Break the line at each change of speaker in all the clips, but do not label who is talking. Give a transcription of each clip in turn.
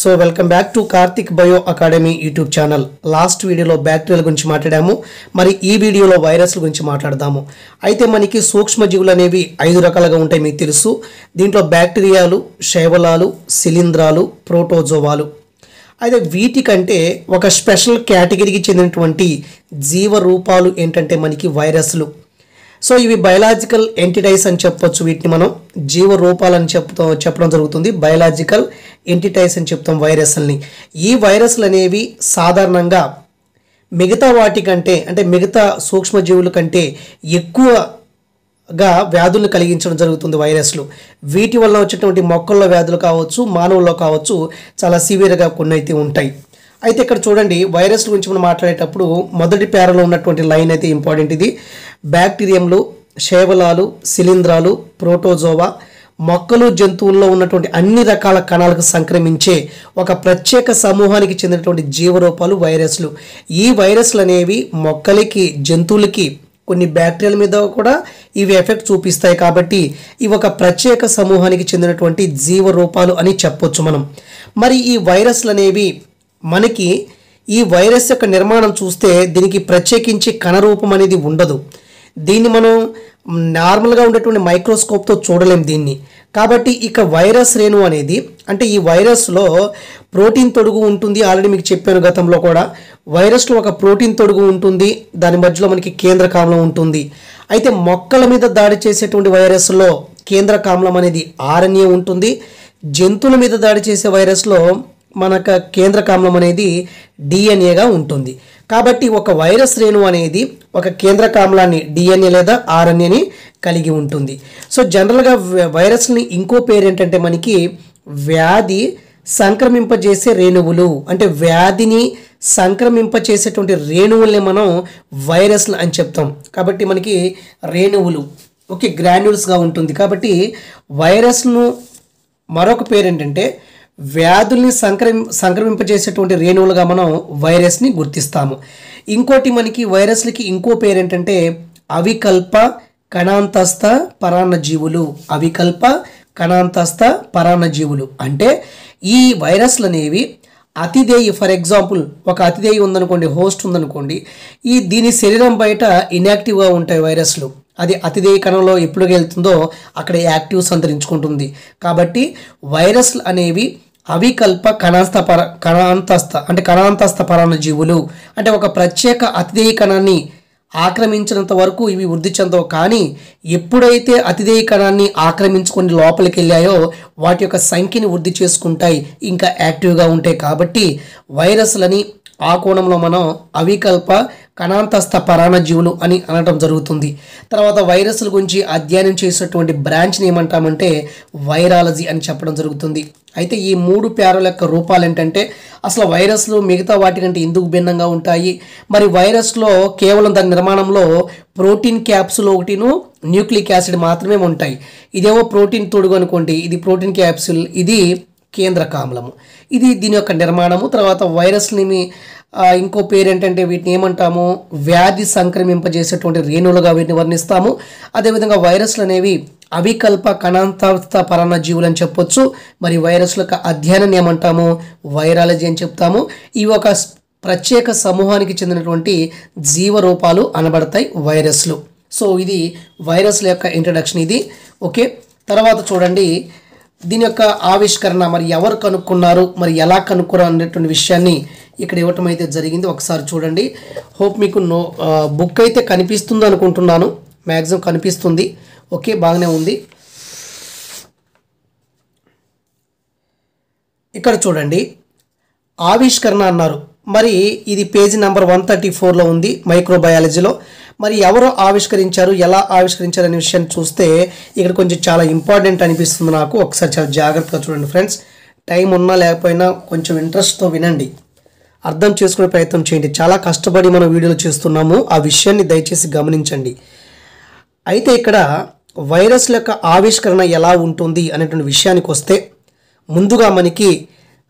So welcome back to Karthik bio academy YouTube channel. Last వీడియోలో బ్యాక్టీరియాల గురించి మాట్లాడాము. మరి ఈ వీడియోలో వైరస్ల గురించి మాట్లాడదాము. అయితే మనకి సూక్ష్మజీవులు అనేవి 5 రకాలుగా ఉంటాయి, మీకు తెలుసు. దీంట్లో బ్యాక్టీరియాలు, శైవలాలు, శిలీంధ్రాలు, ప్రోటోజోవాలు. అయితే వీటికంటే ఒక స్పెషల్ కేటగిరీకి చెందినటువంటి జీవరూపాలు ఏంటంటే మనకి వైరస్లు. సో ఇవి బయలాజికల్ ఎంటిటైస్ అని చెప్పొచ్చు. వీటిని మనం జీవ రూపాలని చెప్పడం జరుగుతుంది. బయలాజికల్ ఎంటిటైస్ అని చెప్తాం వైరస్లని. ఈ వైరస్లు అనేవి సాధారణంగా మిగతా వాటి కంటే, అంటే మిగతా సూక్ష్మజీవుల కంటే ఎక్కువగా వ్యాధులను కలిగించడం జరుగుతుంది వైరస్లు. వీటి వల్ల వచ్చేటువంటి మొక్కల్లో వ్యాధులు కావచ్చు, మానవుల్లో కావచ్చు, చాలా సివియర్గా కొన్ని అయితే ఉంటాయి. అయితే ఇక్కడ చూడండి, వైరస్ గురించి మనం మాట్లాడేటప్పుడు మొదటి పేరాలో ఉన్నటువంటి లైన్ అయితే ఇంపార్టెంట్. ఇది బ్యాక్టీరియంలు, శైవలాలు, శిలీంధ్రాలు, ప్రోటోజోవా మొక్కలు, జంతువుల్లో ఉన్నటువంటి అన్ని రకాల కణాలకు సంక్రమించే ఒక ప్రత్యేక సమూహానికి చెందినటువంటి జీవరూపాలు వైరస్లు. ఈ వైరస్లు అనేవి మొక్కలకి, జంతువులకి, కొన్ని బ్యాక్టీరియాల మీద కూడా ఇవి ఎఫెక్ట్ చూపిస్తాయి. కాబట్టి ఇవి ఒక ప్రత్యేక సమూహానికి చెందినటువంటి జీవరూపాలు అని చెప్పొచ్చు మనం. మరి ఈ వైరస్లు అనేవి మనకి, ఈ వైరస్ యొక్క నిర్మాణం చూస్తే దీనికి ప్రత్యేకించి కణరూపం అనేది ఉండదు. దీన్ని మనం నార్మల్గా ఉండేటువంటి మైక్రోస్కోప్తో చూడలేం దీన్ని. కాబట్టి ఇక వైరస్ రేణువు అనేది, అంటే ఈ వైరస్లో ప్రోటీన్ తొడుగు ఉంటుంది. ఆల్రెడీ మీకు చెప్పాను గతంలో కూడా. వైరస్లో ఒక ప్రోటీన్ తొడుగు ఉంటుంది, దాని మధ్యలో మనకి కేంద్రకామ్లం ఉంటుంది. అయితే మొక్కల మీద దాడి చేసేటువంటి వైరస్లో కేంద్రకామ్లం అనేది ఆర్ఎన్ఏ ఉంటుంది. జంతువుల మీద దాడి చేసే వైరస్లో మనకు కేంద్రకామ్లం అనేది డిఎన్ఏగా ఉంటుంది. కాబట్టి ఒక వైరస్ రేణువు అనేది ఒక కేంద్రకామ్లాన్ని, డిఎన్ఏ లేదా ఆర్ఎన్ఏని కలిగి ఉంటుంది. సో జనరల్గా వైరస్ని ఇంకో పేరు ఏంటంటే మనకి వ్యాధి సంక్రమింపజేసే రేణువులు. అంటే వ్యాధిని సంక్రమింపచేసేటువంటి రేణువుల్ని మనం వైరస్లు అని చెప్తాం. కాబట్టి మనకి రేణువులు గ్రాన్యూల్స్గా ఉంటుంది. కాబట్టి వైరస్ను మరొక పేరు ఏంటంటే వ్యాధుల్ని సంక్రమింపజేసేటువంటి రేణువులుగా మనం వైరస్ని గుర్తిస్తాము. ఇంకోటి మనకి వైరస్లకి ఇంకో పేరు ఏంటంటే అవికల్ప కణాంతస్థ పరాన్నజీవులు. అవికల్ప కణాంతస్థ పరాన్నజీవులు అంటే ఈ వైరస్లు అనేవి అతిదేయి, ఫర్ ఎగ్జాంపుల్ ఒక అతిదేయి ఉందనుకోండి, హోస్ట్ ఉందనుకోండి, దీని శరీరం బయట ఇన్యాక్టివ్గా ఉంటాయి వైరస్లు. అది అతిదేయ కణంలో ఎప్పుడు వెళ్తుందో అక్కడ యాక్టివ్ సంతరించుకుంటుంది. కాబట్టి వైరస్లు అనేవి అవికల్ప కణాంతస్థ పరాన్నజీవులు. అంటే ఒక ప్రత్యేక అతిదేయ కణాన్ని ఆక్రమించినంత వరకు ఇవి వృద్ధి చెందవు. కానీ ఎప్పుడైతే అతిదేయ కణాన్ని ఆక్రమించుకొని లోపలికి వెళ్ళాయో వాటి యొక్క సంఖ్యని వృద్ధి చేసుకుంటాయి, ఇంకా యాక్టివ్గా ఉంటాయి. కాబట్టి వైరస్లని ఆ కోణంలో మనం అవికల్ప కణాంతస్థ పరాన్నజీవులు అని అనడం జరుగుతుంది. తర్వాత వైరస్ల గురించి అధ్యయనం చేసేటువంటి బ్రాంచ్ని ఏమంటామంటే వైరాలజీ అని చెప్పడం జరుగుతుంది. అయితే ఈ 3 పేరాల యొక్క రూపాలు ఏంటంటే, అసలు వైరస్లు మిగతా వాటికంటే ఎందుకు భిన్నంగా ఉంటాయి, మరి వైరస్లో కేవలం దాని నిర్మాణంలో ప్రోటీన్ క్యాప్సుల్ ఒకటిను న్యూక్లిక్ యాసిడ్ మాత్రమే ఉంటాయి. ఇదేమో ప్రోటీన్ తొడుగు అనుకోండి, ఇది ప్రోటీన్ క్యాప్సుల్, ఇది కేంద్రకామ్లము. ఇది దీని యొక్క నిర్మాణము. తర్వాత వైరస్ని ఇంకో పేరు ఏంటంటే వీటిని ఏమంటాము, వ్యాధి సంక్రమింపజేసేటువంటి రేణువులుగా వీటిని వర్ణిస్తాము. అదేవిధంగా వైరస్లు అనేవి అవికల్ప కణాంతస్థ పరాన్నజీవులు అని చెప్పొచ్చు. మరి వైరస్ల యొక్క అధ్యయనాన్ని ఏమంటాము, వైరాలజీ అని చెప్తాము. ఇవి ఒక ప్రత్యేక సమూహానికి చెందినటువంటి జీవరూపాలు అనబడతాయి వైరస్లు. సో ఇది వైరస్ల యొక్క ఇంట్రడక్షన్ ఇది. ఓకే, తర్వాత చూడండి దీని యొక్క ఆవిష్కరణ, మరి ఎవరు కనుక్కున్నారు, మరి ఎలా కనుక్కున్నారు అనేటువంటి విషయాన్ని ఇక్కడ ఇవ్వటం అయితే జరిగింది. ఒకసారి చూడండి. హోప్ మీకు బుక్ అయితే కనిపిస్తుంది అనుకుంటున్నాను. మ్యాక్సిమం కనిపిస్తుంది. ఓకే, బాగానే ఉంది. ఇక్కడ చూడండి, ఆవిష్కరణ అన్నారు. మరి ఇది పేజీ నెంబర్ 134లో ఉంది మైక్రోబయాలజీలో. మరి ఎవరు ఆవిష్కరించారు, ఎలా ఆవిష్కరించారు అనే విషయాన్ని చూస్తే ఇక్కడ కొంచెం చాలా ఇంపార్టెంట్ అనిపిస్తుంది నాకు. ఒకసారి చాలా జాగ్రత్తగా చూడండి ఫ్రెండ్స్. టైం ఉన్నా లేకపోయినా కొంచెం ఇంట్రెస్ట్తో వినండి, అర్థం చేసుకునే ప్రయత్నం చేయండి. చాలా కష్టపడి మనం వీడియోలు చేస్తున్నాము, ఆ విషయాన్ని దయచేసి గమనించండి. అయితే ఇక్కడ వైరస్ల యొక్క ఆవిష్కరణ ఎలా ఉంటుంది అనేటువంటి విషయానికి వస్తే, ముందుగా మనకి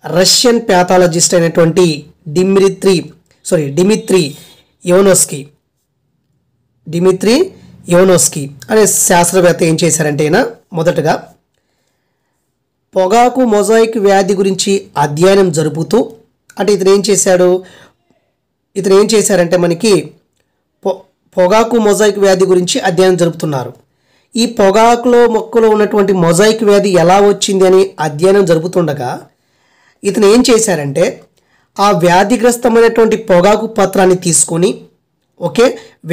రష్యన్ ప్యాథాలజిస్ట్ అయినటువంటి డిమిత్రీ ఇవనోస్కీ అనే శాస్త్రవేత్త ఏం చేశారంటే, మొదటగా పొగాకు మొజాయిక్ వ్యాధి గురించి అధ్యయనం జరుపుతూ, అంటే ఇతను ఏం చేశారంటే మనకి పొగాకు మొజాయిక్ వ్యాధి గురించి అధ్యయనం జరుపుతున్నారు. ఈ పొగాకులో మొక్కలో ఉన్నటువంటి మొజాయిక్ వ్యాధి ఎలా వచ్చింది అని అధ్యయనం జరుపుతుండగా ఇతను ఏం చేశారంటే ఆ వ్యాధిగ్రస్తమైనటువంటి పొగాకు పత్రాన్ని తీసుకొని,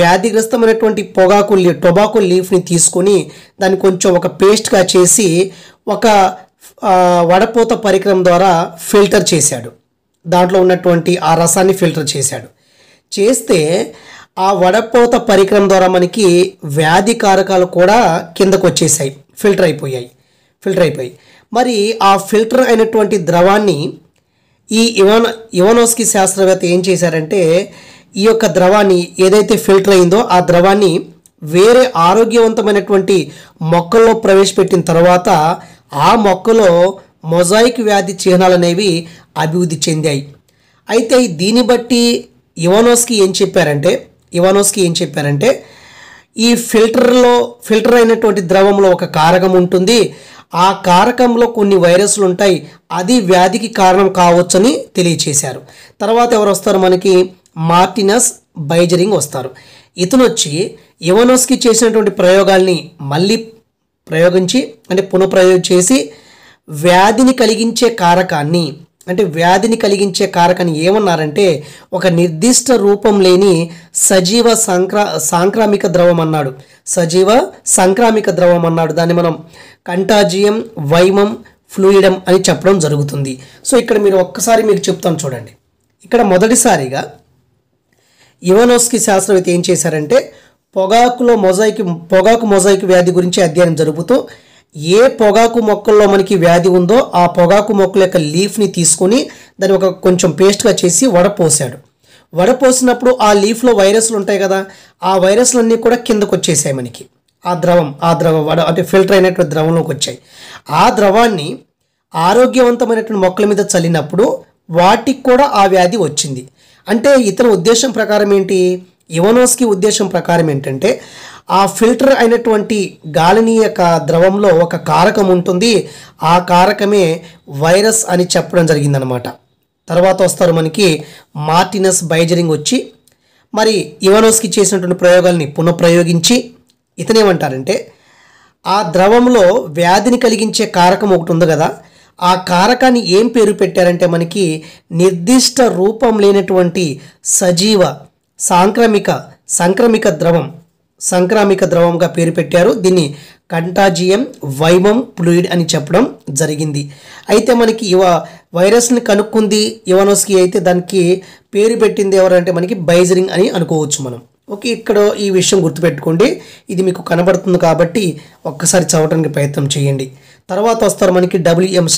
వ్యాధిగ్రస్తమైనటువంటి టొబాకో లీఫ్ని తీసుకొని దాన్ని కొంచెం ఒక పేస్ట్గా చేసి ఒక వడపోత పరికరం ద్వారా ఫిల్టర్ చేశాడు. దాంట్లో ఉన్నటువంటి ఆ రసాన్ని ఫిల్టర్ చేస్తే ఆ వడపోత పరికరం ద్వారా మనకి వ్యాధి కారకాలు కూడా కిందకు వచ్చేసాయి, ఫిల్టర్ అయిపోయాయి. మరి ఆ ఫిల్టర్ అయినటువంటి ద్రవాన్ని ఈ ఇవానోస్కి శాస్త్రవేత్త ఏం చేశారంటే ఈ యొక్క ద్రవాన్ని ఏదైతే ఫిల్టర్ అయిందో ఆ ద్రవాన్ని వేరే ఆరోగ్యవంతమైనటువంటి మొక్కల్లో ప్రవేశపెట్టిన తర్వాత ఆ మొక్కలో మొజాయిక్ వ్యాధి చిహ్నాలు అనేవి అభివృద్ధి చెందాయి. అయితే దీన్ని బట్టి ఇవానోస్కి ఏం చెప్పారంటే ఈ ఫిల్టర్ అయినటువంటి ద్రవంలో ఒక కారకం ఉంటుంది, ఆ కారకంలో కొన్ని వైరస్లు ఉంటాయి, అది వ్యాధికి కారణం కావచ్చని తెలియచేశారు. తర్వాత ఎవరు వస్తారు మనకి? మార్టినస్ బైజరింగ్ వస్తారు. ఇతను వచ్చి ఇవానోస్కి చేసినటువంటి ప్రయోగాల్ని మళ్ళీ పునఃప్రయోగం చేసి వ్యాధిని కలిగించే కారకాన్ని ఏమన్నారంటే ఒక నిర్దిష్ట రూపం లేని సజీవ సాంక్రామిక ద్రవం అన్నాడు. దాన్ని మనం కంటాజియం వైమం ఫ్లూయిడమ్ అని చెప్పడం జరుగుతుంది. సో ఇక్కడ మీరు చెప్తాను చూడండి. ఇక్కడ మొదటిసారిగా ఇవానోస్కి శాస్త్రవేత్త ఏం చేశారంటే పొగాకు మొజాయిక్ వ్యాధి గురించి అధ్యయనం జరుపుతూ ఏ పొగాకు మొక్కల్లో మనకి వ్యాధి ఉందో ఆ పొగాకు మొక్కల యొక్క లీఫ్ని తీసుకొని దాన్ని ఒక కొంచెం పేస్ట్గా చేసి వడపోసినప్పుడు ఆ లీఫ్లో వైరస్లు ఉంటాయి కదా, ఆ వైరస్లన్నీ కూడా కిందకు వచ్చేసాయి మనకి. ఆ ద్రవం అంటే ఫిల్టర్ అయినటువంటి ద్రవంలోకి వచ్చాయి. ఆ ద్రవాన్ని ఆరోగ్యవంతమైనటువంటి మొక్కల మీద చల్లినప్పుడు వాటికి కూడా ఆ వ్యాధి వచ్చింది. అంటే ఇతని ఉద్దేశం ప్రకారం ఏంటి? ఇవానోస్కి ఉద్దేశం ప్రకారం ఏంటంటే ఆ ఫిల్టర్ అయినటువంటి గాలిని యొక్క ద్రవంలో ఒక కారకం ఉంటుంది, ఆ కారకమే వైరస్ అని చెప్పడం జరిగిందనమాట. తర్వాత వస్తారు మనకి మార్టినస్ బైజరింగ్ వచ్చి మరి ఇవానోస్కి చేసినటువంటి ప్రయోగాల్ని పునఃప్రయోగించి ఇతనేమంటారంటే ఆ ద్రవంలో వ్యాధిని కలిగించే కారకం ఒకటి ఉంది కదా, ఆ కారకాన్ని ఏం పేరు పెట్టారంటే మనకి నిర్దిష్ట రూపం లేనటువంటి సజీవ సంక్రామిక ద్రవంగా పేరు పెట్టారు. దీన్ని కంటాజియం వైమం ఫ్లూయిడ్ అని చెప్పడం జరిగింది. అయితే మనకి వైరస్ని కనుక్కుంది ఇవానోస్కి, అయితే దానికి పేరు పెట్టింది ఎవరంటే మనకి బైజరింగ్ అని అనుకోవచ్చు మనం. ఇక్కడ ఈ విషయం గుర్తుపెట్టుకోండి, ఇది మీకు కనబడుతుంది కాబట్టి ఒక్కసారి చదవడానికి ప్రయత్నం చేయండి. తర్వాత వస్తారు మనకి WM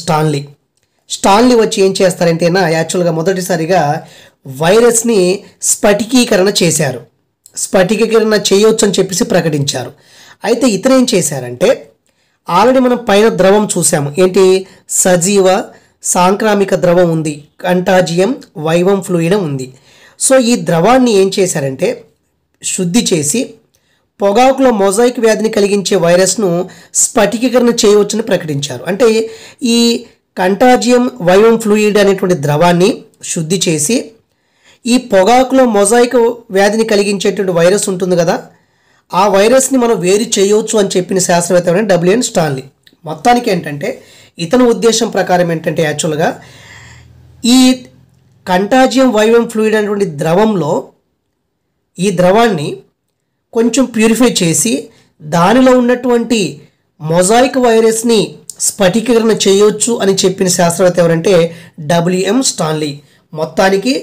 స్టాన్లీ వచ్చి ఏం చేస్తారంటే యాక్చువల్గా మొదటిసారిగా వైరస్ని స్ఫటికీకరణ చేయొచ్చు అని చెప్పేసి ప్రకటించారు. అయితే ఇతను ఏం చేశారంటే ఆల్రెడీ మనం పైన ద్రవం చూసాము, ఏంటి? సజీవ సాంక్రామిక ద్రవం ఉంది, కంటాజియం వైవం ఫ్లూయిడం ఉంది. సో ఈ ద్రవాన్ని ఏం చేశారంటే శుద్ధి చేసి పొగాకులో మొజాయిక్ వ్యాధిని కలిగించే వైరస్ను స్ఫటికీకరణ చేయవచ్చని ప్రకటించారు. అంటే ఈ కంటాజియం వైవం ఫ్లూయిడ్ అనేటువంటి ద్రవాన్ని శుద్ధి చేసి ఈ పొగాకులో మొజాయిక్ వ్యాధిని కలిగించేటువంటి వైరస్ ఉంటుంది కదా, ఆ వైరస్ని మనం వేరు చేయవచ్చు అని చెప్పిన శాస్త్రవేత్త WM స్టాన్లీ. మొత్తానికి ఏంటంటే ఇతని ఉద్దేశం ప్రకారం ఏంటంటే యాక్చువల్గా ఈ కంటాజియం వైవం ఫ్లూయిడ్ అనేటువంటి ద్రవంలో ఈ ద్రవాన్ని కొంచెం ప్యూరిఫై చేసి దానిలో ఉన్నటువంటి మొజాయిక్ వైరస్ని స్ఫటికీకరణ చేయొచ్చు అని చెప్పిన శాస్త్రవేత్త ఎవరంటే WM స్టాన్లీ. మొత్తానికి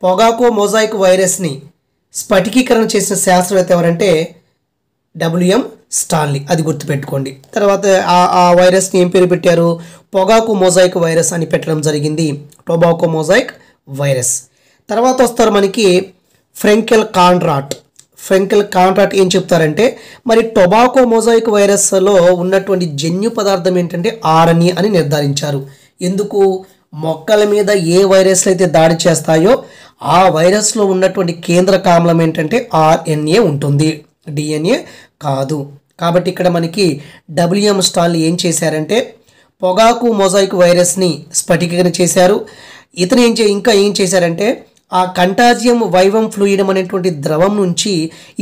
పొగాకు మొజాయిక్ వైరస్ని స్ఫటికీకరణ చేసిన శాస్త్రవేత్త ఎవరంటే WM స్టాన్లీ, అది గుర్తుపెట్టుకోండి. తర్వాత ఆ వైరస్ని ఏం పేరు పెట్టారు? పొగాకు మొజాయిక్ వైరస్ అని పెట్టడం జరిగింది, టొబాకో మొజాయిక్ వైరస్. తర్వాత వస్తారు మనకి ఫ్రెంకెల్ కాంట్రాట్ ఏం చెప్తారంటే మరి టొబాకో మొజాయిక్ వైరస్లో ఉన్నటువంటి జన్యు పదార్థం ఏంటంటే RNA అని నిర్ధారించారు. ఎందుకు? మొక్కల మీద ఏ వైరస్లు అయితే దాడి చేస్తాయో ఆ వైరస్లో ఉన్నటువంటి కేంద్రక ఆమ్లం ఏంటంటే RNA ఉంటుంది, DNA కాదు. కాబట్టి ఇక్కడ మనకి డబ్ల్యూఎం స్టాన్లీ ఏం చేశారంటే పొగాకు మొజాయిక్ వైరస్ని స్ఫటికీకరణ చేశారు. ఇతను ఇంకా ఏం చేశారంటే ఆ కంటాజియం వైవం ఫ్లూయిడమ్ అనేటువంటి ద్రవం నుంచి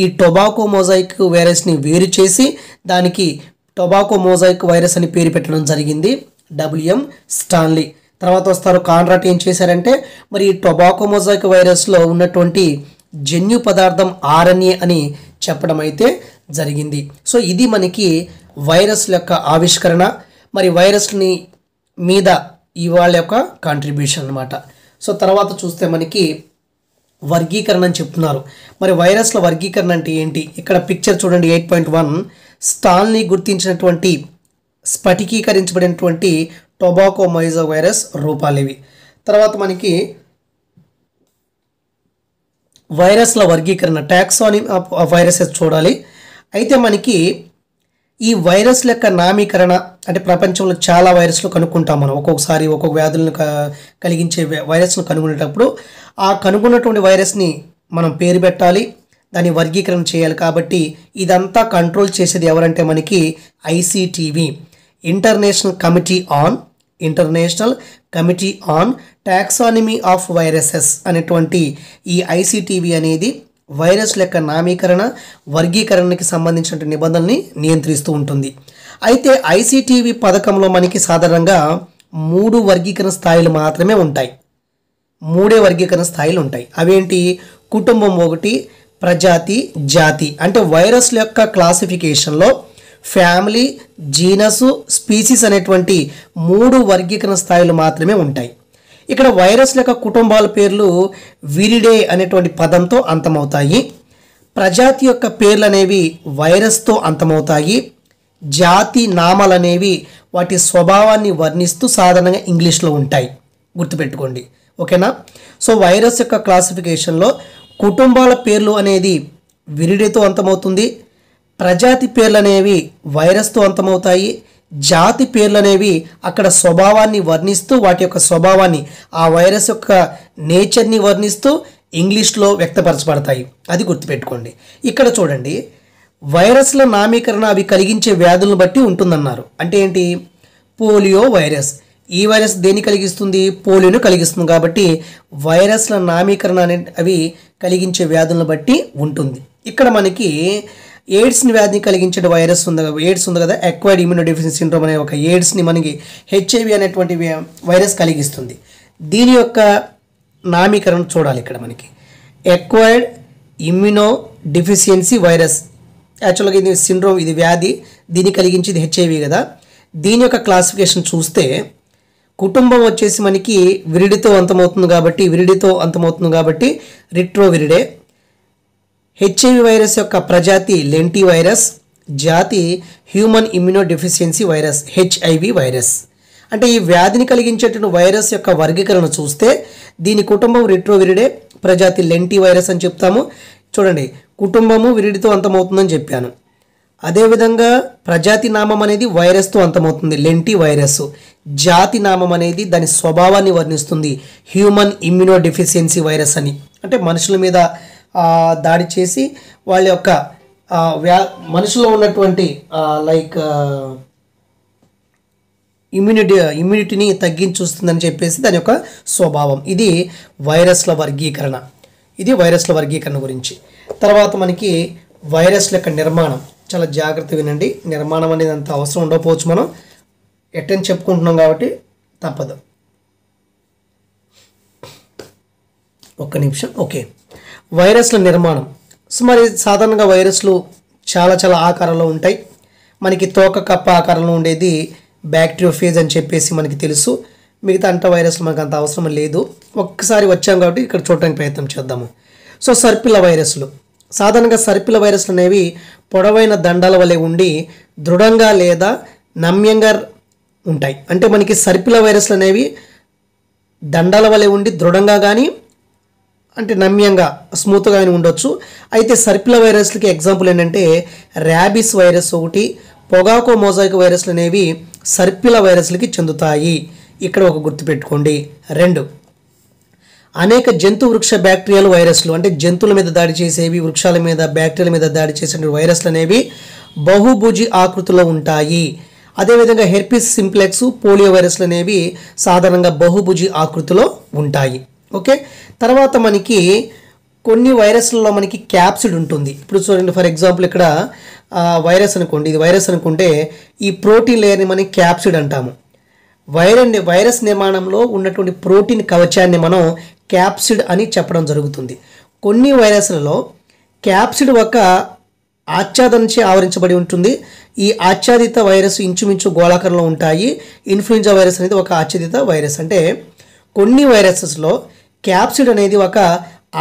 ఈ టొబాకో మొజాయిక్ వైరస్ని వేరు చేసి దానికి టొబాకో మొజాయిక్ వైరస్ అని పేరు పెట్టడం జరిగింది డబ్ల్యూఎం స్టాన్లీ. తర్వాత వస్తారు కాన్రాడ్ ఏం చేశారంటే మరి ఈ టొబాకో మొజాయిక్ వైరస్లో ఉన్నటువంటి జన్యు పదార్థం ఆర్ఎన్ఏ అని చెప్పడం అయితే జరిగింది. సో ఇది మనకి వైరస్ యొక్క ఆవిష్కరణ, మరి వైరస్ని మీద ఈ వాళ్ళ యొక్క కాంట్రిబ్యూషన్ అనమాట. సో తర్వాత చూస్తే మనకి వర్గీకరణ అని చెప్తున్నారు. మరి వైరస్ల వర్గీకరణ అంటే ఏంటి? ఇక్కడ పిక్చర్ చూడండి 8.1 స్టాన్లీ గుర్తించినటువంటి స్ఫటికీకరించబడినటువంటి టొబాకో మొజాయిక్ వైరస్ రూపాలు ఇవి. తర్వాత మనకి వైరస్ల వర్గీకరణ టాక్సానమీ ఆఫ్ వైరసెస్ చూడాలి. అయితే మనకి ఈ వైరస్ల యొక్క నామీకరణ అంటే ప్రపంచంలో చాలా వైరస్లు కనుక్కుంటాం మనం. ఒక్కొక్కసారి ఒక్కొక్క వ్యాధులను కలిగించే వైరస్ను కనుగొనేటప్పుడు ఆ కనుగొన్నటువంటి వైరస్ని మనం పేరు పెట్టాలి, దాన్ని వర్గీకరణ చేయాలి. కాబట్టి ఇదంతా కంట్రోల్ చేసేది ఎవరంటే మనకి ICTV international committee on taxonomy of viruses అనేటువంటి ఈ ఐసిటివి అనేది వైరస్ల యొక్క నామీకరణ వర్గీకరణకి సంబంధించిన నిబంధనల్ని నియంత్రిస్తూ ఉంటుంది. అయితే ఐసిటివి పథకంలో మనకి సాధారణంగా 3 వర్గీకరణ స్థాయిలు మాత్రమే ఉంటాయి. 3 వర్గీకరణ స్థాయిలు ఉంటాయి. అవేంటి? కుటుంబం 1, ప్రజాతి, జాతి. అంటే వైరస్ల యొక్క క్లాసిఫికేషన్లో ఫ్యామిలీ, జీనస్, స్పీసీస్ అనేటువంటి 3 వర్గీకరణ స్థాయిలు మాత్రమే ఉంటాయి. ఇక్కడ వైరస్ల యొక్క కుటుంబాల పేర్లు విరిడే అనేటువంటి పదంతో అంతమవుతాయి. ప్రజాతి యొక్క పేర్లు అనేవి వైరస్తో అంతమవుతాయి. జాతి నామాలు అనేవి వాటి స్వభావాన్ని వర్ణిస్తూ సాధారణంగా ఇంగ్లీష్లో ఉంటాయి. గుర్తుపెట్టుకోండి, ఓకేనా? సో వైరస్ యొక్క క్లాసిఫికేషన్లో కుటుంబాల పేర్లు అనేది విరిడేతో అంతమవుతుంది. ప్రజాతి పేర్లు అనేవి వైరస్తో అంతమవుతాయి. జాతి పేర్లు అనేవి అక్కడ స్వభావాన్ని వర్ణిస్తూ వాటి యొక్క స్వభావాన్ని ఆ వైరస్ యొక్క నేచర్ని వర్ణిస్తూ ఇంగ్లీష్లో వ్యక్తపరచబడతాయి. అది గుర్తుపెట్టుకోండి. ఇక్కడ చూడండి, వైరస్ల నామీకరణ అవి కలిగించే వ్యాధులను బట్టి ఉంటుందన్నారు. అంటే ఏంటి? పోలియో వైరస్, ఈ వైరస్ దేన్ని కలిగిస్తుంది? పోలియోను కలిగిస్తుంది. కాబట్టి వైరస్ల నామీకరణ అవి కలిగించే వ్యాధులను బట్టి ఉంటుంది. ఇక్కడ మనకి ఎయిడ్స్ని వ్యాధిని కలిగించే వైరస్ ఉంది, ఎయిడ్స్ ఉంది కదా, అక్వైర్డ్ ఇమ్యూనో డెఫిషియన్సీ సిండ్రోమ్ అనే ఒక ఎయిడ్స్ని మనకి హెచ్ఐవి అనేటువంటి వైరస్ కలిగిస్తుంది. దీని యొక్క నామీకరణ చూడాలి. ఇక్కడ మనకి అక్వైర్డ్ ఇమ్యూనో డెఫిషియన్సీ వైరస్, యాక్చువల్గా ఇది సిండ్రోమ్, ఇది వ్యాధి, దీన్ని కలిగించేది హెచ్ఐవి కదా. దీని యొక్క క్లాసిఫికేషన్ చూస్తే కుటుంబం వచ్చేసి మనకి విరిడితో అంతమవుతుంది కాబట్టి రిట్రోవిరిడే. హెచ్ఐవి వైరస్ యొక్క ప్రజాతి లెంటి వైరస్, జాతి human immuno deficiency virus HIV virus. అంటే ఈ వ్యాధిని కలిగించేటువంటి వైరస్ యొక్క వర్గీకరణ చూస్తే దీని కుటుంబం రిట్రోవిరిడే, ప్రజాతి లెంటి వైరస్ అని చెప్తాము. చూడండి, కుటుంబము విరిడితో అంతమవుతుందని చెప్పాను. అదేవిధంగా ప్రజాతి నామం అనేది వైరస్తో అంతమవుతుంది, లెంటి వైరస్. జాతి నామం అనేది దాని స్వభావాన్ని వర్ణిస్తుంది, హ్యూమన్ ఇమ్యూనో డెఫిషియన్సీ వైరస్ అని. అంటే మనుషుల మీద దాడి చేసి వాళ్ళ యొక్క మనుషులో ఉన్నటువంటి ఇమ్యూనిటీని తగ్గించుస్తుందని చెప్పేసి దాని యొక్క స్వభావం. ఇది వైరస్ల వర్గీకరణ గురించి. తర్వాత మనకి వైరస్ల యొక్క నిర్మాణం చాలా జాగ్రత్త వినండి. నిర్మాణం అనేది అంత అవసరం ఉండకపోవచ్చు, మనం ఎట్టని చెప్పుకుంటున్నాం కాబట్టి తప్పదు. ఒక్క నిమిషం. ఓకే, వైరస్ల నిర్మాణం. సో మరి సాధారణంగా వైరస్లు చాలా ఆకారంలో ఉంటాయి. మనకి తోక కప్ప ఆకారంలో ఉండేది బ్యాక్టీరియోఫేజ్ అని చెప్పేసి మనకి తెలుసు. మిగతా అంట వైరస్లు మనకు అంత అవసరం లేదు. ఒక్కసారి వచ్చాం కాబట్టి ఇక్కడ చూడడానికి ప్రయత్నం చేద్దాము. సో సర్పిల వైరస్లు, సాధారణంగా సర్పిల వైరస్లు అనేవి పొడవైన దండాల వలె ఉండి దృఢంగా లేదా నమ్యంగా ఉంటాయి. అంటే మనకి సర్పిల వైరస్లు అనేవి దండాల వలె ఉండి దృఢంగా కానీ అంటే నమ్యంగా స్మూత్గా కానీ ఉండొచ్చు. అయితే సర్పిల వైరస్లకి ఎగ్జాంపుల్ ఏంటంటే ర్యాబిస్ వైరస్ ఒకటి, పొగాకో మొజాయిక్ వైరస్లు అనేవి సర్పిల వైరస్లకి చెందుతాయి. ఇక్కడ ఒక గుర్తుపెట్టుకోండి. 2, అనేక జంతు వృక్ష బ్యాక్టీరియాలు వైరస్లు, అంటే జంతువుల మీద దాడి చేసేవి, వృక్షాల మీద బ్యాక్టీరియల మీద దాడి చేసే వైరస్లు అనేవి బహుభుజి ఆకృతిలో ఉంటాయి. అదేవిధంగా హెర్పిస్ సింప్లెక్స్, పోలియో వైరస్లు అనేవి సాధారణంగా బహుభుజి ఆకృతిలో ఉంటాయి. ఓకే, తర్వాత మనకి కొన్ని వైరస్లలో మనకి క్యాప్సిడ్ ఉంటుంది. ఇప్పుడు చూడండి, ఫర్ ఎగ్జాంపుల్ ఇక్కడ వైరస్ అనుకోండి, ఇది వైరస్ అనుకుంటే ఈ ప్రోటీన్ లేయర్ని మనం క్యాప్సిడ్ అంటాము. వైరస్ నిర్మాణంలో ఉన్నటువంటి ప్రోటీన్ కవచాన్ని మనం క్యాప్సిడ్ అని చెప్పడం జరుగుతుంది. కొన్ని వైరస్లలో క్యాప్సిడ్ ఒక ఆచ్ఛాదనచే ఆవరించబడి ఉంటుంది. ఈ ఆచ్ఛాదిత వైరస్ ఇంచుమించు గోళాకారంలో ఉంటాయి. ఇన్ఫ్లుయెంజా వైరస్ అనేది ఒక ఆచ్ఛాదిత వైరస్. అంటే కొన్ని వైరసెస్లో క్యాప్సిడ్ అనేది ఒక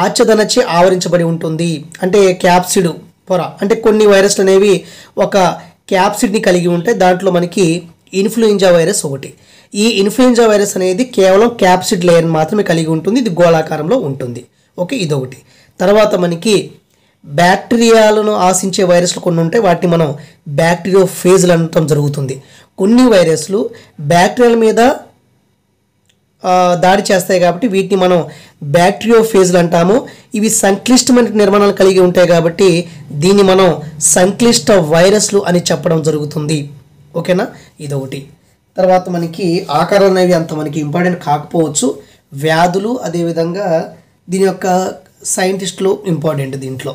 ఆచ్ఛాదనచే ఆవరించబడి ఉంటుంది. అంటే క్యాప్సిడ్ పొర, అంటే కొన్ని వైరస్లు అనేవి ఒక క్యాప్సిడ్ని కలిగి ఉంటే దాంట్లో మనకి ఇన్ఫ్లుయెంజా వైరస్ ఒకటి. ఈ ఇన్ఫ్లుయెంజా వైరస్ అనేది కేవలం క్యాప్సిడ్ లేయర్ని మాత్రమే కలిగి ఉంటుంది. ఇది గోళాకారంలో ఉంటుంది. ఓకే, ఇదొకటి. తర్వాత మనకి బ్యాక్టీరియాలను ఆశించే వైరస్లు కొన్ని ఉంటాయి. వాటిని మనం బ్యాక్టీరియోఫేజ్లు అనటం జరుగుతుంది. కొన్ని వైరస్లు బ్యాక్టీరియాల మీద దాడి చేస్తాయి కాబట్టి వీటిని మనం బ్యాక్టీరియోఫేజ్లు అంటాము. ఇవి సంక్లిష్టమైన నిర్మాణాలు కలిగి ఉంటాయి కాబట్టి దీన్ని మనం సంక్లిష్ట వైరస్లు అని చెప్పడం జరుగుతుంది. ఓకేనా, ఇదొకటి. తర్వాత మనకి ఆకారాలు అనేవి అంత మనకి ఇంపార్టెంట్ కాకపోవచ్చు. వ్యాధులు, అదేవిధంగా దీని యొక్క సైంటిస్టులు ఇంపార్టెంట్ దీంట్లో.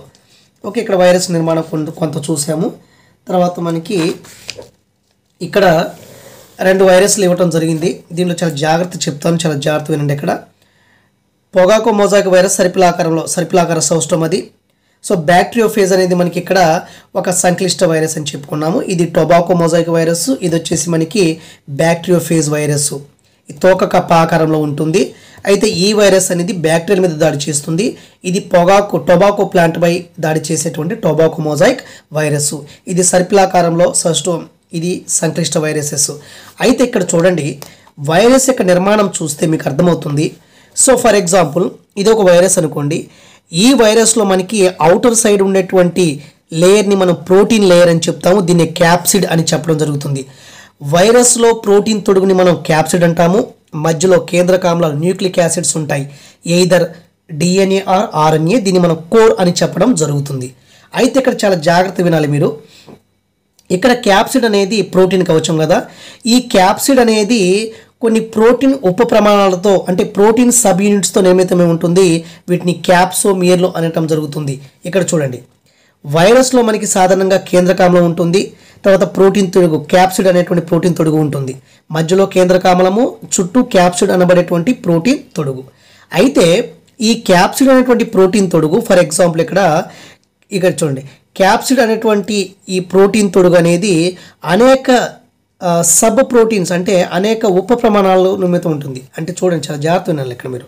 ఓకే, ఇక్కడ వైరస్ నిర్మాణం కొంత చూసాము. తర్వాత మనకి ఇక్కడ 2 వైరస్లు ఇవ్వటం జరిగింది. దీనిలో చాలా జాగ్రత్త చెప్తాను, చాలా జాగ్రత్త వినండి. ఇక్కడ పొగాకో మొజాయిక్ వైరస్ సర్పిలాకార సౌష్టం అది. సో బ్యాక్టీరియోఫేజ్ అనేది మనకి ఇక్కడ ఒక సంక్లిష్ట వైరస్ అని చెప్పుకున్నాము. ఇది టొబాకో మొజాయిక్ వైరస్, ఇది వచ్చేసి మనకి బ్యాక్టీరియోఫేజ్ వైరస్. ఈ తోక కప్ప ఆకారంలో ఉంటుంది. అయితే ఈ వైరస్ అనేది బ్యాక్టీరియా మీద దాడి చేస్తుంది. ఇది టొబాకో ప్లాంట్ పై దాడి చేసేటువంటి టొబాకో మొజాయిక్ వైరస్. ఇది సర్పిలాకారంలో సౌష్టం, ఇది సంక్లిష్ట వైరసెస్. అయితే ఇక్కడ చూడండి, వైరస్ యొక్క నిర్మాణం చూస్తే మీకు అర్థమవుతుంది. సో ఫర్ ఎగ్జాంపుల్ ఇది ఒక వైరస్ అనుకోండి. ఈ వైరస్లో మనకి అవుటర్ సైడ్ ఉండేటువంటి లేయర్ని మనం ప్రోటీన్ లేయర్ అని చెప్తాము. దీన్ని క్యాప్సిడ్ అని చెప్పడం జరుగుతుంది. వైరస్లో ప్రోటీన్ తొడుగుని మనం క్యాప్సిడ్ అంటాము. మధ్యలో కేంద్రకామ్లాలు, న్యూక్లిక్ యాసిడ్స్ ఉంటాయి, ఎయిదర్ డిఎన్ఏ ఆర్ ఆర్ఎన్ఏ. దీన్ని మనం కోర్ అని చెప్పడం జరుగుతుంది. అయితే ఇక్కడ చాలా జాగ్రత్త వినాలి మీరు. ఇక్కడ క్యాప్సిడ్ అనేది ప్రోటీన్ కవచం కదా. ఈ క్యాప్సిడ్ అనేది కొన్ని ప్రోటీన్ ఉప ప్రమాణాలతో, అంటే ప్రోటీన్ సబ్ యూనిట్స్తో నిర్మితమై ఉంటుంది. వీటిని క్యాప్సోమియర్లు అనటం జరుగుతుంది. ఇక్కడ చూడండి, వైరస్లో మనకి సాధారణంగా కేంద్రకామలం ఉంటుంది. తర్వాత ప్రోటీన్ తొడుగు, క్యాప్సిడ్ అనేటువంటి ప్రోటీన్ తొడుగు ఉంటుంది. మధ్యలో కేంద్రకామలము, చుట్టూ క్యాప్సిడ్ అనబడేటువంటి ప్రోటీన్ తొడుగు. అయితే ఈ క్యాప్సిడ్ అనేటువంటి ప్రోటీన్ తొడుగు, ఫర్ ఎగ్జాంపుల్ ఇక్కడ చూడండి, క్యాప్సిడ్ అనేటువంటి ఈ ప్రోటీన్ తొడుగు అనేది అనేక సబ్ ప్రోటీన్స్, అంటే అనేక ఉప ప్రమాణాలు నిర్మితం ఉంటుంది. అంటే చూడండి, చాలా జాగ్రత్త వినాలి ఇక్కడ మీరు.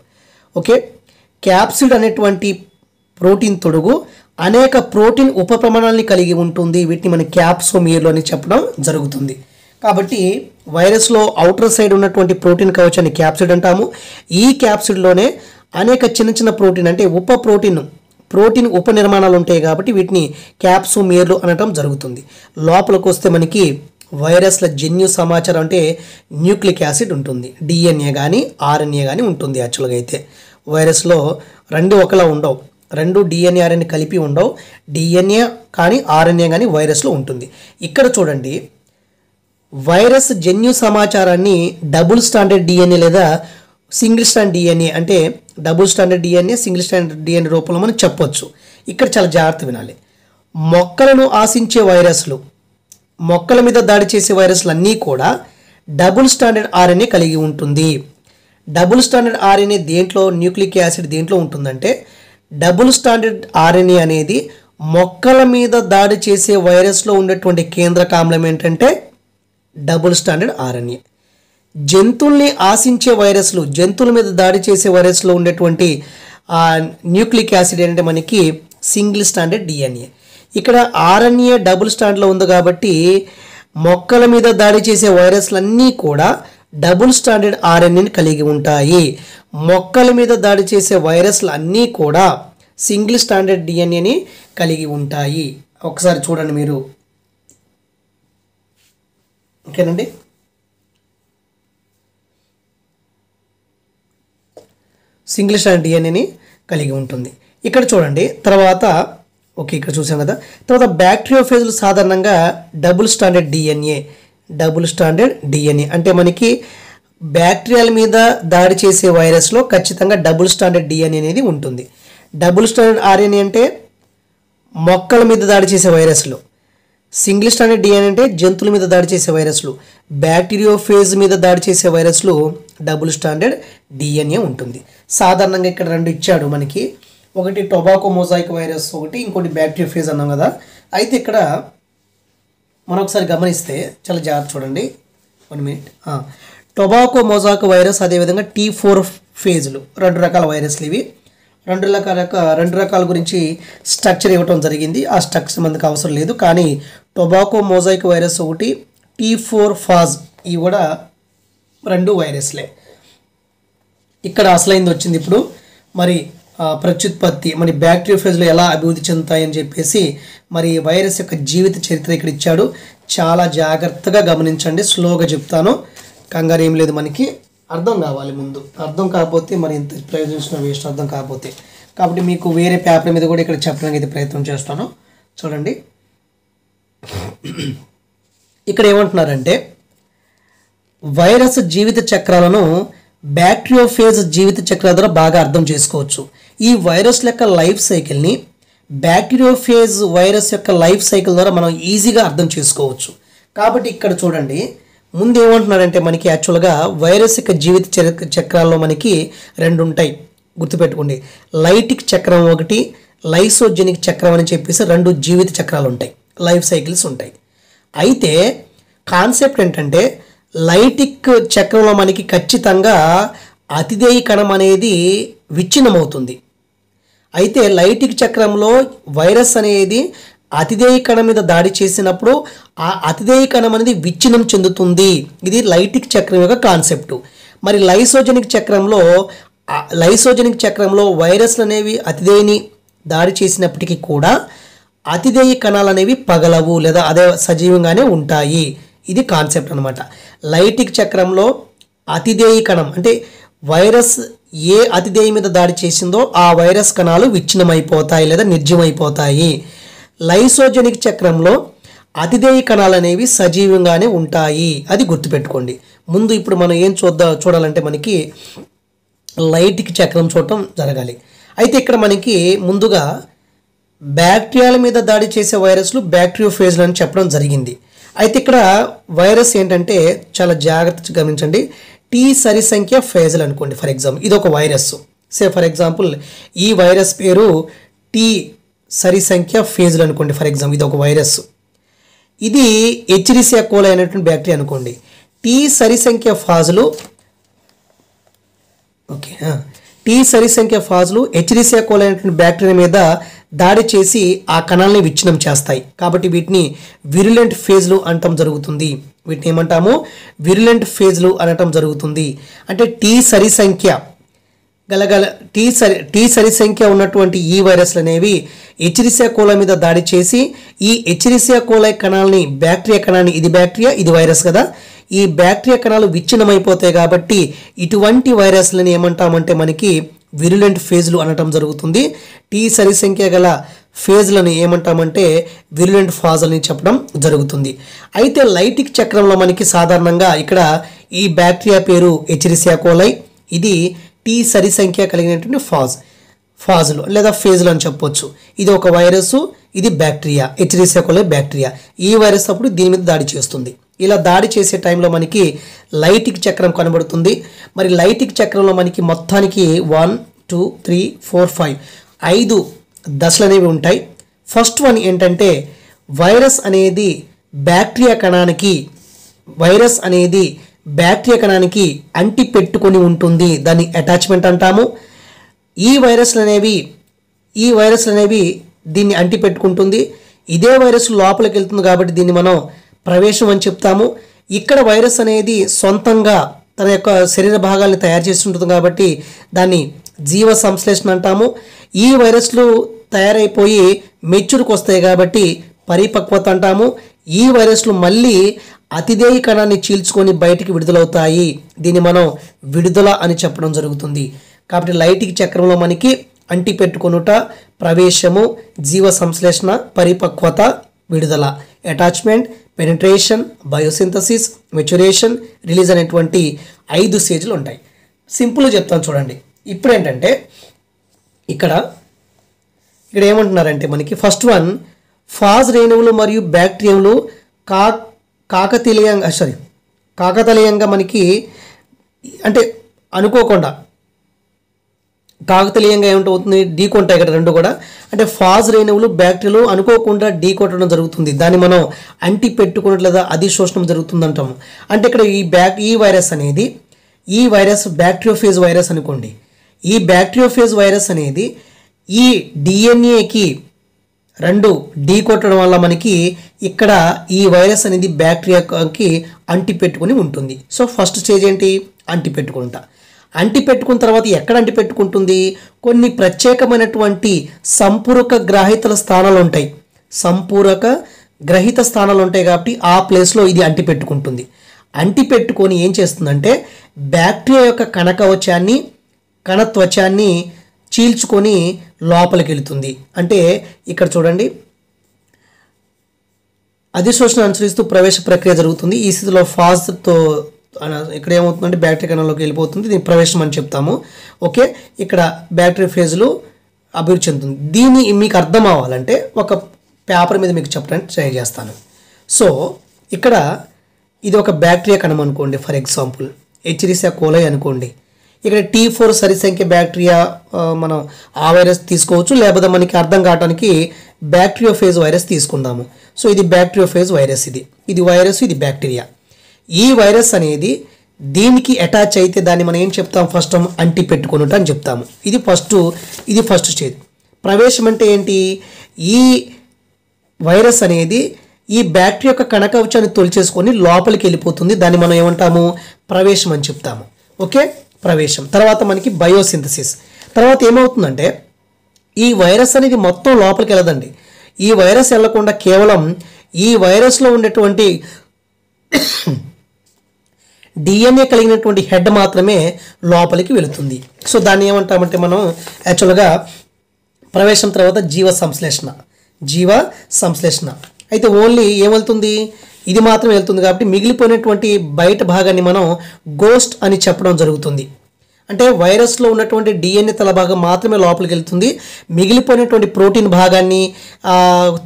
ఓకే, క్యాప్సిడ్ అనేటువంటి ప్రోటీన్ తొడుగు అనేక ప్రోటీన్ ఉప ప్రమాణాలని కలిగి ఉంటుంది. వీటిని మనం క్యాప్సోమియర్లు అని చెప్పడం జరుగుతుంది. కాబట్టి వైరస్లో అవుటర్ సైడ్ ఉన్నటువంటి ప్రోటీన్ కవచాన్ని క్యాప్సిడ్ అంటాము. ఈ క్యాప్సిడ్లోనే అనేక చిన్న చిన్న ప్రోటీన్, అంటే ప్రోటీన్ ఉప నిర్మాణాలు ఉంటాయి కాబట్టి వీటిని క్యాప్సోమియర్లు అనటం జరుగుతుంది. లోపలికి వస్తే మనకి వైరస్ల జన్యు సమాచారం, అంటే న్యూక్లిక్ యాసిడ్ ఉంటుంది. డిఎన్ఏ కానీ ఆర్ఎన్ఏ కానీ ఉంటుంది. యాక్చువల్గా అయితే వైరస్లో 2 ఒకలా ఉండవు. 2 డిఎన్ఏ ఆర్ఎన్ఏ కలిపి ఉండవు. డిఎన్ఏ కానీ ఆర్ఎన్ఏ కానీ వైరస్లో ఉంటుంది. ఇక్కడ చూడండి, వైరస్ జన్యు సమాచారాన్ని డబుల్ స్టాండర్డ్ డిఎన్ఏ లేదా సింగిల్ స్టాండ్ డిఎన్ఏ, అంటే double standard DNA, single standard DNA రూపంలో మనం చెప్పొచ్చు. ఇక్కడ చాలా జాగ్రత్త వినాలి. మొక్కలను ఆశించే వైరస్లు, మొక్కల మీద దాడి చేసే వైరస్లు అన్నీ కూడా డబుల్ స్టాండర్డ్ ఆర్ఎన్ఏ కలిగి ఉంటుంది. డబుల్ స్టాండర్డ్ ఆర్ఎన్ఏ దేంట్లో, న్యూక్లిక్ యాసిడ్ దేంట్లో ఉంటుందంటే, డబుల్ స్టాండర్డ్ ఆర్ఎన్ఏ అనేది మొక్కల మీద దాడి చేసే వైరస్లో ఉండేటువంటి కేంద్రకామ్లం ఏంటంటే డబుల్ స్టాండర్డ్ ఆర్ఎన్ఏ. జంతువుల్ని ఆశించే వైరస్లు, జంతువుల మీద దాడి చేసే వైరస్లో ఉండేటువంటి న్యూక్లిక్ యాసిడ్ ఏంటంటే మనకి సింగిల్ స్టాండర్డ్ డిఎన్ఏ. ఇక్కడ ఆర్ఎన్ఏ డబుల్ స్టాండర్డ్లో ఉంది కాబట్టి మొక్కల మీద దాడి చేసే వైరస్లన్నీ కూడా డబుల్ స్టాండర్డ్ ఆర్ఎన్ఏని కలిగి ఉంటాయి. మొక్కల మీద దాడి చేసే వైరస్లు అన్నీ కూడా సింగిల్ స్టాండర్డ్ డిఎన్ఏని కలిగి ఉంటాయి. ఒకసారి చూడండి మీరు. ఓకేనండి, సింగిల్ స్టాండర్డ్ డిఎన్ఏని కలిగి ఉంటుంది. ఇక్కడ చూడండి, తర్వాత ఓకే, ఇక్కడ చూసాం కదా. తర్వాత బ్యాక్టీరియోఫేజ్లు సాధారణంగా డబుల్ స్టాండర్డ్ డిఎన్ఏ అంటే మనకి బ్యాక్టీరియాల మీద దాడి చేసే వైరస్లో ఖచ్చితంగా డబుల్ స్టాండర్డ్ డిఎన్ఏ అనేది ఉంటుంది. డబుల్ స్టాండర్డ్ ఆర్ఎన్ఏ అంటే మొక్కల మీద దాడి చేసే వైరస్లు, సింగిల్ స్టాండర్డ్ డిఎన్ఏ అంటే జంతువుల మీద దాడి చేసే వైరస్లు, బ్యాక్టీరియోఫేజ్ మీద దాడి చేసే వైరస్లు డబుల్ స్టాండర్డ్ డిఎన్ఏ ఉంటుంది. సాధారణంగా ఇక్కడ రెండు ఇచ్చాడు మనకి, ఒకటి టొబాకో మొజాయిక్ వైరస్ ఒకటి, ఇంకోటి బ్యాక్టీరియోఫేజ్ అన్నాం కదా. అయితే ఇక్కడ మనం ఒకసారి గమనిస్తే చాలా జాగ్రత్త చూడండి. 1 మినిట్. టొబాకో మొజాయిక్ వైరస్, అదేవిధంగా T4 ఫేజ్లు, రెండు రకాల వైరస్లు ఇవి. రెండు రకాల గురించి స్ట్రక్చర్ ఇవ్వటం జరిగింది. ఆ స్ట్రక్చర్ మనకు అవసరం లేదు. కానీ టొబాకో మొజాయిక్ వైరస్ ఒకటి, T4 ఫాజ్, ఇవి కూడా రెండు వైరస్లే. ఇక్కడ అసలైంది వచ్చింది ఇప్పుడు. మరి ప్రత్యుత్పత్తి మరి బ్యాక్టీరియోఫేజ్లు ఎలా అభివృద్ధి చెందుతాయని చెప్పేసి మరి వైరస్ యొక్క జీవిత చరిత్ర ఇక్కడ ఇచ్చాడు. చాలా జాగ్రత్తగా గమనించండి. స్లోగా చెప్తాను, కంగారు ఏం లేదు. మనకి అర్థం కావాలి ముందు. అర్థం కాకపోతే మరి ఇంత ప్రయోజనం వేస్ట్, అర్థం కాకపోతే. కాబట్టి మీకు వేరే పేపర్ మీద కూడా ఇక్కడ చెప్పడానికి అయితే ప్రయత్నం చేస్తాను. చూడండి, ఇక్కడ ఏమంటున్నారంటే వైరస్ జీవిత చక్రాలను బ్యాక్టీరియోఫేజ్ జీవిత చక్రాల ద్వారా బాగా అర్థం చేసుకోవచ్చు. ఈ వైరస్ యొక్క లైఫ్ సైకిల్ని బ్యాక్టీరియోఫేజ్ వైరస్ యొక్క లైఫ్ సైకిల్ ద్వారా మనం ఈజీగా అర్థం చేసుకోవచ్చు. కాబట్టి ఇక్కడ చూడండి, ముందు ఏమంటున్నారంటే మనకి యాక్చువల్గా వైరస్ యొక్క జీవిత చక్రాల్లో మనకి రెండు ఉంటాయి, గుర్తుపెట్టుకోండి. లైటిక్ చక్రం ఒకటి, లైసోజెనిక్ చక్రం అని చెప్పేసి రెండు జీవిత చక్రాలు ఉంటాయి, లైఫ్ సైకిల్స్ ఉంటాయి. అయితే కాన్సెప్ట్ ఏంటంటే లైటిక్ చక్రంలో మనకి ఖచ్చితంగా అతిదేయ కణం అనేది విచ్ఛిన్నమవుతుంది. అయితే లైటిక్ చక్రంలో వైరస్ అనేది అతిదేయ కణం మీద దాడి చేసినప్పుడు ఆ అతిదేయ కణం అనేది విచ్ఛిన్నం చెందుతుంది. ఇది లైటిక్ చక్రం యొక్క కాన్సెప్ట్. మరి లైసోజెనిక్ చక్రంలో వైరస్లు అనేవి అతిదేయని దాడి చేసినప్పటికీ కూడా అతిదేయ కణాలు అనేవి పగలవు లేదా అదే సజీవంగానే ఉంటాయి. ఇది కాన్సెప్ట్ అనమాట. లైటిక్ చక్రంలో అతిదేయ కణం అంటే వైరస్ ఏ అతిదేయ మీద దాడి చేసిందో ఆ వైరస్ కణాలు విచ్ఛిన్నమైపోతాయి లేదా నిర్జీవమైపోతాయి. లైసోజెనిక్ చక్రంలో అతిదేయ కణాలు అనేవి సజీవంగానే ఉంటాయి. అది గుర్తుపెట్టుకోండి. ముందు ఇప్పుడు మనం ఏం చూడాలంటే మనకి లైటిక్ చక్రం చూడటం జరగాలి. అయితే ఇక్కడ మనకి ముందుగా బ్యాక్టీరియాల మీద దాడి చేసే వైరస్లు బ్యాక్టీరియోఫేజ్లు అని చెప్పడం జరిగింది. అయితే ఇక్కడ వైరస్ ఏంటంటే చాలా జాగ్రత్తగా గమనించండి. టీ సరి సంఖ్య ఫేజ్లు అనుకోండి. ఫర్ ఎగ్జాంపుల్ ఇది ఒక వైరస్. ఫర్ ఎగ్జాంపుల్ ఈ వైరస్ పేరు టీ సరి సంఖ్య ఫేజ్లు అనుకోండి. ఫర్ ఎగ్జాంపుల్ ఇది ఒక వైరస్. ఇది హెచ్రిసియా కోలై అనేటువంటి బ్యాక్టీరియా అనుకోండి. టీ సరి సంఖ్య ఫాజులు హెచ్రిసియా కోలై అనేటువంటి బ్యాక్టీరియా మీద దాడి చేసి ఆ కణాలని విచ్ఛిన్నం చేస్తాయి. కాబట్టి వీటిని విరులెంట్ ఫేజ్లు అనటం జరుగుతుంది. వీటిని ఏమంటాము? విరులెంట్ ఫేజ్లు అనటం జరుగుతుంది. అంటే టీ సరి సంఖ్య ఉన్నటువంటి ఈ వైరస్లు అనేవి హెచ్రిసియా కోలై మీద దాడి చేసి ఈ హెచ్రిసియా కోలై కణాలని బ్యాక్టీరియా కణాన్ని, ఇది బ్యాక్టీరియా ఇది వైరస్ కదా, ఈ బ్యాక్టీరియా కణాలు విచ్ఛిన్నమైపోతాయి. కాబట్టి ఇటువంటి వైరస్లని ఏమంటామంటే మనకి విరులెంట్ ఫేజ్లు అనటం జరుగుతుంది. టీ సరి సంఖ్య గల ఫేజ్లను ఏమంటామంటే విరులెంట్ ఫాజ్లని చెప్పడం జరుగుతుంది. అయితే లైటిక్ చక్రంలో మనకి సాధారణంగా ఇక్కడ ఈ బ్యాక్టీరియా పేరు హెచ్రిసియా కోలై. ఇది టీ సరి సంఖ్య కలిగినటువంటి ఫాజులు లేదా ఫేజ్లు అని చెప్పొచ్చు. ఇది ఒక వైరస్, ఇది బ్యాక్టీరియా, హెచ్రిసియా కోలై బ్యాక్టీరియా. ఈ వైరస్ అప్పుడు దీని మీద దాడి చేస్తుంది. ఇలా దాడి చేసే టైంలో మనకి లైటిక్ చక్రం కనబడుతుంది. మరి లైటిక్ చక్రంలో మనకి మొత్తానికి 1 2 3 4 5 దశలు అనేవి ఉంటాయి. ఫస్ట్ వన్ ఏంటంటే వైరస్ అనేది బ్యాక్టీరియా కణానికి అంటి పెట్టుకొని ఉంటుంది. దాన్ని అటాచ్మెంట్ అంటాము. ఈ వైరస్లు అనేవి దీన్ని అంటి పెట్టుకుంటుంది. ఇదే వైరస్ లోపలికి వెళ్తుంది కాబట్టి దీన్ని మనం ప్రవేశం అని చెప్తాము. ఇక్కడ వైరస్ అనేది సొంతంగా తన యొక్క శరీర భాగాల్ని తయారు చేస్తుంటుంది కాబట్టి దాన్ని జీవ సంశ్లేషణ అంటాము. ఈ వైరస్లు తయారైపోయి మెచ్యూర్కి వస్తాయి కాబట్టి పరిపక్వత అంటాము. ఈ వైరస్లు మళ్ళీ అతిదేయ కణాన్ని చీల్చుకొని బయటికి విడుదలవుతాయి. దీన్ని మనం విడుదల అని చెప్పడం జరుగుతుంది. కాబట్టి లైటిక్ చక్రంలో మనకి అంటి పెట్టుకొనుట, ప్రవేశము, జీవ సంశ్లేషణ, పరిపక్వత, విడుదల, attachment, penetration, biosynthesis, maturation, release అనేటువంటి 5 స్టేజ్లు ఉంటాయి. సింపుల్గా చెప్తాను చూడండి. ఇప్పుడు ఏంటంటే ఇక్కడ ఏమంటున్నారంటే మనకి ఫస్ట్ వన్, ఫాజ్ రేణువులు మరియు బ్యాక్టీరియంలు కాకతీయంగా మనకి అంటే అనుకోకుండా కాకతీయంగా ఏమిటవుతుంది, ఢీకొంటాయి ఇక్కడ రెండు కూడా. అంటే ఫాజ్ రేణువులు బ్యాక్టీరియాలు అనుకోకుండా ఢీకొట్టడం జరుగుతుంది. దాన్ని మనం అంటి పెట్టుకున్నట్లు లేదా అధిశోషణం జరుగుతుంది అంటాము. అంటే ఇక్కడ ఈ వైరస్ అనేది, ఈ వైరస్ బ్యాక్టీరియోఫేజ్ వైరస్ అనుకోండి. ఈ బ్యాక్టీరియోఫేజ్ వైరస్ అనేది ఈ డిఎన్ఏకి 2 ఢీకొట్టడం వల్ల మనకి ఇక్కడ ఈ వైరస్ అనేది బ్యాక్టీరియాకి అంటి పెట్టుకుని ఉంటుంది. సో ఫస్ట్ స్టేజ్ ఏంటి, అంటి పెట్టుకుంటా. అంటి పెట్టుకున్న తర్వాత ఎక్కడ అంటి పెట్టుకుంటుంది, కొన్ని ప్రత్యేకమైనటువంటి సంపూరక గ్రాహితల స్థానాలు ఉంటాయి. సంపూరక గ్రహిత స్థానాలు ఉంటాయి కాబట్టి ఆ ప్లేస్లో ఇది అంటి పెట్టుకుంటుంది. అంటి పెట్టుకొని ఏం చేస్తుందంటే బ్యాక్టీరియా యొక్క కణత్వచాన్ని చీల్చుకొని లోపలికి వెళుతుంది. అంటే ఇక్కడ చూడండి, అధిశోషణ అనుసరిస్తూ ప్రవేశ ప్రక్రియ జరుగుతుంది. ఈ స్థితిలో ఫాజ్తో ఇక్కడ ఏమవుతుందంటే బ్యాక్టీరియా కణంలోకి వెళ్ళిపోతుంది. దీన్ని ప్రవేశం అని చెప్తాము. ఓకే, ఇక్కడ బ్యాక్టీరియా ఫేజ్లు అభివృద్ధి చెందుతుంది. దీన్ని మీకు అర్థం అవ్వాలంటే ఒక పేపర్ మీద మీకు చెప్పడానికి ట్రై చేస్తాను. సో ఇక్కడ ఇది ఒక బ్యాక్టీరియా కణం అనుకోండి, ఫర్ ఎగ్జాంపుల్ హెచ్రిసియా కోలై అనుకోండి. ఇక్కడ T4 సరిసంఖ్య బ్యాక్టీరియా మనం ఆ వైరస్ తీసుకోవచ్చు, లేకపోతే మనకి అర్థం కావడానికి బ్యాక్టీరియోఫేజ్ వైరస్ తీసుకుందాము. సో ఇది బ్యాక్టీరియోఫేజ్ వైరస్, ఇది వైరస్, ఇది బ్యాక్టీరియా. ఈ వైరస్ అనేది దీనికి అటాచ్ అయితే దాన్ని మనం ఏం చెప్తాం, ఫస్ట్ అంటి పెట్టుకున్నట్టు అని చెప్తాము. ఇది ఫస్ట్ స్టేజ్. ప్రవేశం అంటే ఏంటి, ఈ వైరస్ అనేది ఈ బ్యాక్టీరియా యొక్క కణకవచాన్ని తొలిచేసుకొని లోపలికి వెళ్ళిపోతుంది. దాన్ని మనం ఏమంటాము, ప్రవేశం అని చెప్తాము. ఓకే, ప్రవేశం. తర్వాత మనకి బయోసింథసిస్. తర్వాత ఏమవుతుందంటే ఈ వైరస్ అనేది మొత్తం లోపలికి వెళ్ళదండి. ఈ వైరస్ వెళ్ళకుండా కేవలం ఈ వైరస్లో ఉండేటువంటి డిఎన్ఏ కలిగినటువంటి హెడ్ మాత్రమే లోపలికి వెళుతుంది. సో దాన్ని ఏమంటామంటే మనం యాక్చువల్గా ప్రవేశం తర్వాత జీవ సంశ్లేషణ. అయితే ఓన్లీ ఏమవుతుంది, ఇది మాత్రం వెళ్తుంది కాబట్టి మిగిలిపోయినటువంటి బయట భాగాన్ని మనం గోస్ట్ అని చెప్పడం జరుగుతుంది. అంటే వైరస్లో ఉన్నటువంటి డిఎన్ఏ తల భాగం మాత్రమే లోపలికి వెళ్తుంది. మిగిలిపోయినటువంటి ప్రోటీన్ భాగాన్ని,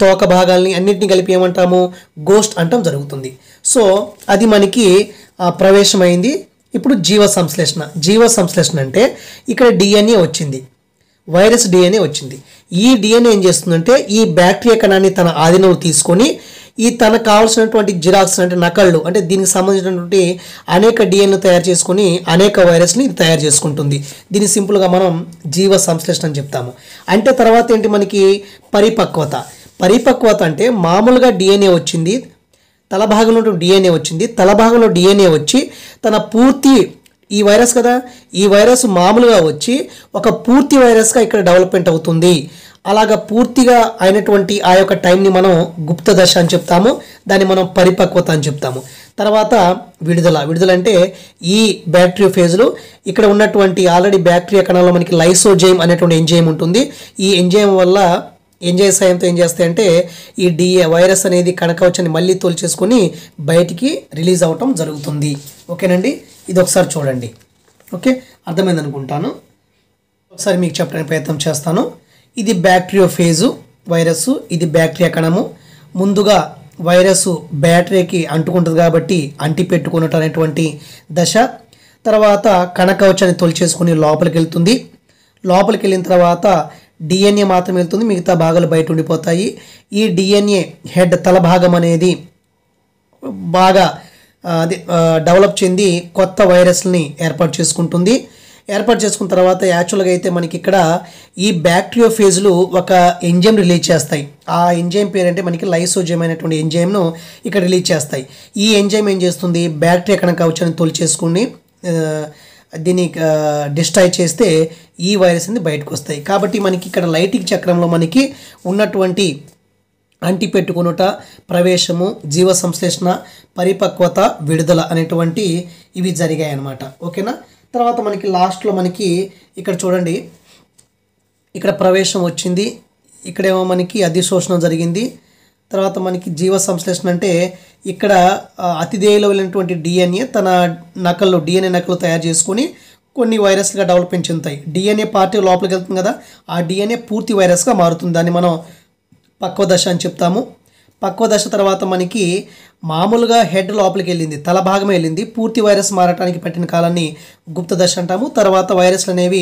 తోక భాగాల్ని అన్నింటినీ కలిపి ఏమంటాము, గోస్ట్ అంటాం జరుగుతుంది. సో అది మనకి ప్రవేశమైంది. ఇప్పుడు జీవ సంశ్లేషణ అంటే ఇక్కడ డిఎన్ఏ వచ్చింది, వైరస్ డిఎన్ఏ వచ్చింది. ఈ డిఎన్ఏ ఏం చేస్తుందంటే ఈ బ్యాక్టీరియా కణాన్ని తన ఆధీనంలో తీసుకొని ఈ తనకు కావాల్సినటువంటి జిరాక్స్ అంటే నకళ్ళు, అంటే దీనికి సంబంధించినటువంటి అనేక డిఎన్ఏ తయారు చేసుకొని అనేక వైరస్ని తయారు చేసుకుంటుంది. దీన్ని సింపుల్గా మనం జీవ సంశ్లేషణ అని చెప్తాము. అంటే తర్వాత ఏంటి మనకి పరిపక్వత అంటే మామూలుగా డిఎన్ఏ వచ్చింది, తల భాగంలో డిఎన్ఏ వచ్చి తన పూర్తి, ఈ వైరస్ కదా, ఈ వైరస్ మామూలుగా వచ్చి ఒక పూర్తి వైరస్గా ఇక్కడ డెవలప్మెంట్ అవుతుంది. అలాగా పూర్తిగా అయినటువంటి ఆ యొక్క టైంని మనం గుప్త దశ అని చెప్తాము. దాన్ని మనం పరిపక్వత అని చెప్తాము. తర్వాత విడుదల అంటే ఈ బ్యాక్టీరియోఫేజ్లు ఇక్కడ ఉన్నటువంటి ఆల్రెడీ బ్యాక్టీరియా కణంలో మనకి లైసోజైమ్ అనేటువంటి ఎంజైమ్ ఉంటుంది. ఈ ఎంజైమ్ వల్ల ఎంజైమ్ సాయంతో ఏం చేస్తాయంటే ఈ వైరస్ అనేది కణకవచాన్ని మళ్ళీ తోల్చేసుకొని బయటికి రిలీజ్ అవటం జరుగుతుంది. ఓకేనండి, ఇది ఒకసారి చూడండి. ఓకే, అర్థమైంది అనుకుంటాను. ఒకసారి మీకు చెప్పడానికి ప్రయత్నం చేస్తాను. ఇది బ్యాక్టీరియోఫేజు వైరస్, ఇది బ్యాక్టీరియా కణము. ముందుగా వైరస్ బ్యాక్టీరియాకి అంటుకుంటుంది కాబట్టి అంటి పెట్టుకున్నట్టు అనేటువంటి దశ. తర్వాత కణకవచాన్ని తొలిచేసుకొని లోపలికి వెళ్తుంది. లోపలికి వెళ్ళిన తర్వాత డిఎన్ఏ మాత్రం వెళ్తుంది, మిగతా భాగాలు బయట ఉండిపోతాయి. ఈ డిఎన్ఏ హెడ్ తల భాగం అనేది బాగా డెవలప్ చెంది కొత్త వైరస్ని ఏర్పాటు చేసుకుంటుంది. ఏర్పాటు చేసుకున్న తర్వాత యాక్చువల్గా అయితే మనకి ఇక్కడ ఈ బ్యాక్టీరియోఫేజ్లు ఒక ఎంజైమ్ రిలీజ్ చేస్తాయి. ఆ ఎంజైమ్ పేరంటే మనకి లైసోజైమ్ అనేటువంటి ఎంజైమ్ను ఇక్కడ రిలీజ్ చేస్తాయి. ఈ ఎంజైమ్ ఏం చేస్తుంది, బ్యాక్టీరియా కణకవచాన్ని తొలిచేసుకుని దీన్ని డిస్ట్రాయ్ చేస్తే ఈ వైరస్ అనేది బయటకు వస్తాయి. కాబట్టి మనకి ఇక్కడ లైటిక్ చక్రంలో మనకి ఉన్నటువంటి అంటి పెట్టుకునుట, ప్రవేశము, జీవ సంశ్లేషణ, పరిపక్వత, విడుదల అనేటువంటి ఇవి జరిగాయి అన్నమాట. ఓకేనా. తర్వాత మనకి లాస్ట్లో మనకి ఇక్కడ చూడండి, ఇక్కడ ప్రవేశం వచ్చింది, ఇక్కడేమో మనకి అధిశోషణం జరిగింది. తర్వాత మనకి జీవ సంశ్లేషణ అంటే ఇక్కడ అతిథేయులో వెళ్ళినటువంటి డిఎన్ఏ తన డిఎన్ఏ నకలు తయారు చేసుకొని కొన్ని వైరస్లుగా డెవలప్మెంట్ చెందుతాయి. డిఎన్ఏ పార్టీ లోపలికి వెళ్తుంది కదా, ఆ డిఎన్ఏ పూర్తి వైరస్గా మారుతుంది. దాన్ని మనం పక్వ దశ అని చెప్తాము. పక్వ దశ తర్వాత మనకి మామూలుగా హెడ్ లోపలికి వెళ్ళింది, తల భాగమే వెళ్ళింది, పూర్తి వైరస్ మారటానికి పట్టిన కాలాన్ని గుప్త దశ అంటాము. తర్వాత వైరస్లు అనేవి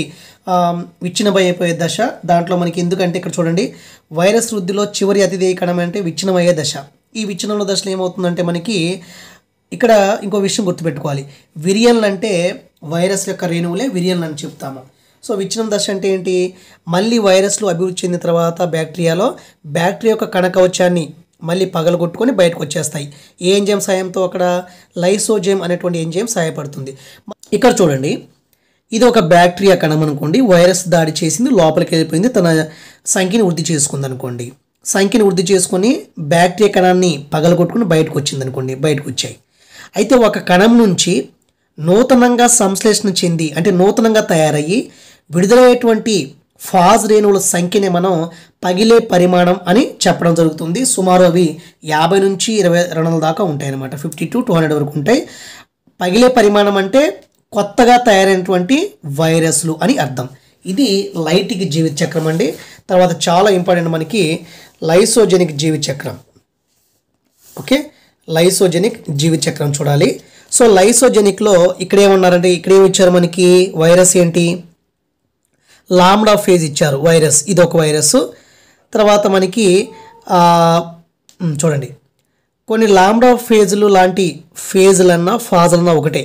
విచ్ఛిన్నమైపోయే దశ. దాంట్లో మనకి ఎందుకంటే ఇక్కడ చూడండి, వైరస్ వృద్ధిలో చివరి అతిథేయ కణం అంటే విచ్ఛిన్నమయ్యే దశ. ఈ విచ్ఛిన్నంలో దశలో ఏమవుతుందంటే మనకి ఇక్కడ ఇంకో విషయం గుర్తుపెట్టుకోవాలి. విరియన్లు అంటే వైరస్ యొక్క రేణువులే విరియన్లు అని చెప్తాము. సో విచ్ఛిన్నం దశ అంటే ఏంటి, మళ్ళీ వైరస్లు అభివృద్ధి చెందిన తర్వాత బ్యాక్టీరియా యొక్క కణకవచాన్ని మళ్ళీ పగలగొట్టుకొని బయటకు వచ్చేస్తాయి. ఏ ఎంజైమ్ సాయంతో, అక్కడ లైసోజైమ్ అనేటువంటి ఎంజైమ్ సహాయపడుతుంది. ఇక్కడ చూడండి, ఇది ఒక బ్యాక్టీరియా కణం అనుకోండి, వైరస్ దాడి చేసింది, లోపలికి వెళ్ళిపోయింది, తన సంఖ్యని వృద్ధి చేసుకుంది అనుకోండి. సంఖ్యని వృద్ధి చేసుకొని బ్యాక్టీరియా కణాన్ని పగలగొట్టుకుని బయటకు వచ్చింది అనుకోండి, బయటకు వచ్చాయి. అయితే ఒక కణం నుంచి నూతనంగా సంశ్లేషణ చెంది అంటే నూతనంగా తయారయ్యి విడుదలయ్యేటువంటి ఫాజ్ రేణువుల సంఖ్యని మనం పగిలే పరిమాణం అని చెప్పడం జరుగుతుంది. సుమారు అవి 50 నుంచి 22 దాకా ఉంటాయి అన్నమాట. 50 to 200 వరకు ఉంటాయి. పగిలే పరిమాణం అంటే కొత్తగా తయారైనటువంటి వైరస్లు అని అర్థం. ఇది లైటిక్ జీవిత చక్రం అండి. తర్వాత చాలా ఇంపార్టెంట్ మనకి లైసోజెనిక్ జీవిత చక్రం. ఓకే, లైసోజెనిక్ జీవిత చక్రం చూడాలి. సో లైసోజెనిక్లో ఇక్కడ ఏమన్నారంటే, ఇక్కడ ఏమి ఇచ్చారు మనకి, వైరస్ ఏంటి, లాంబ్డా ఫేజ్ ఇచ్చారు. వైరస్ ఇది ఒక వైరస్. తర్వాత మనకి చూడండి, కొన్ని లాంబ్డా ఫేజులు లాంటి ఫేజులన్నా ఫాజులన్నా ఒకటే.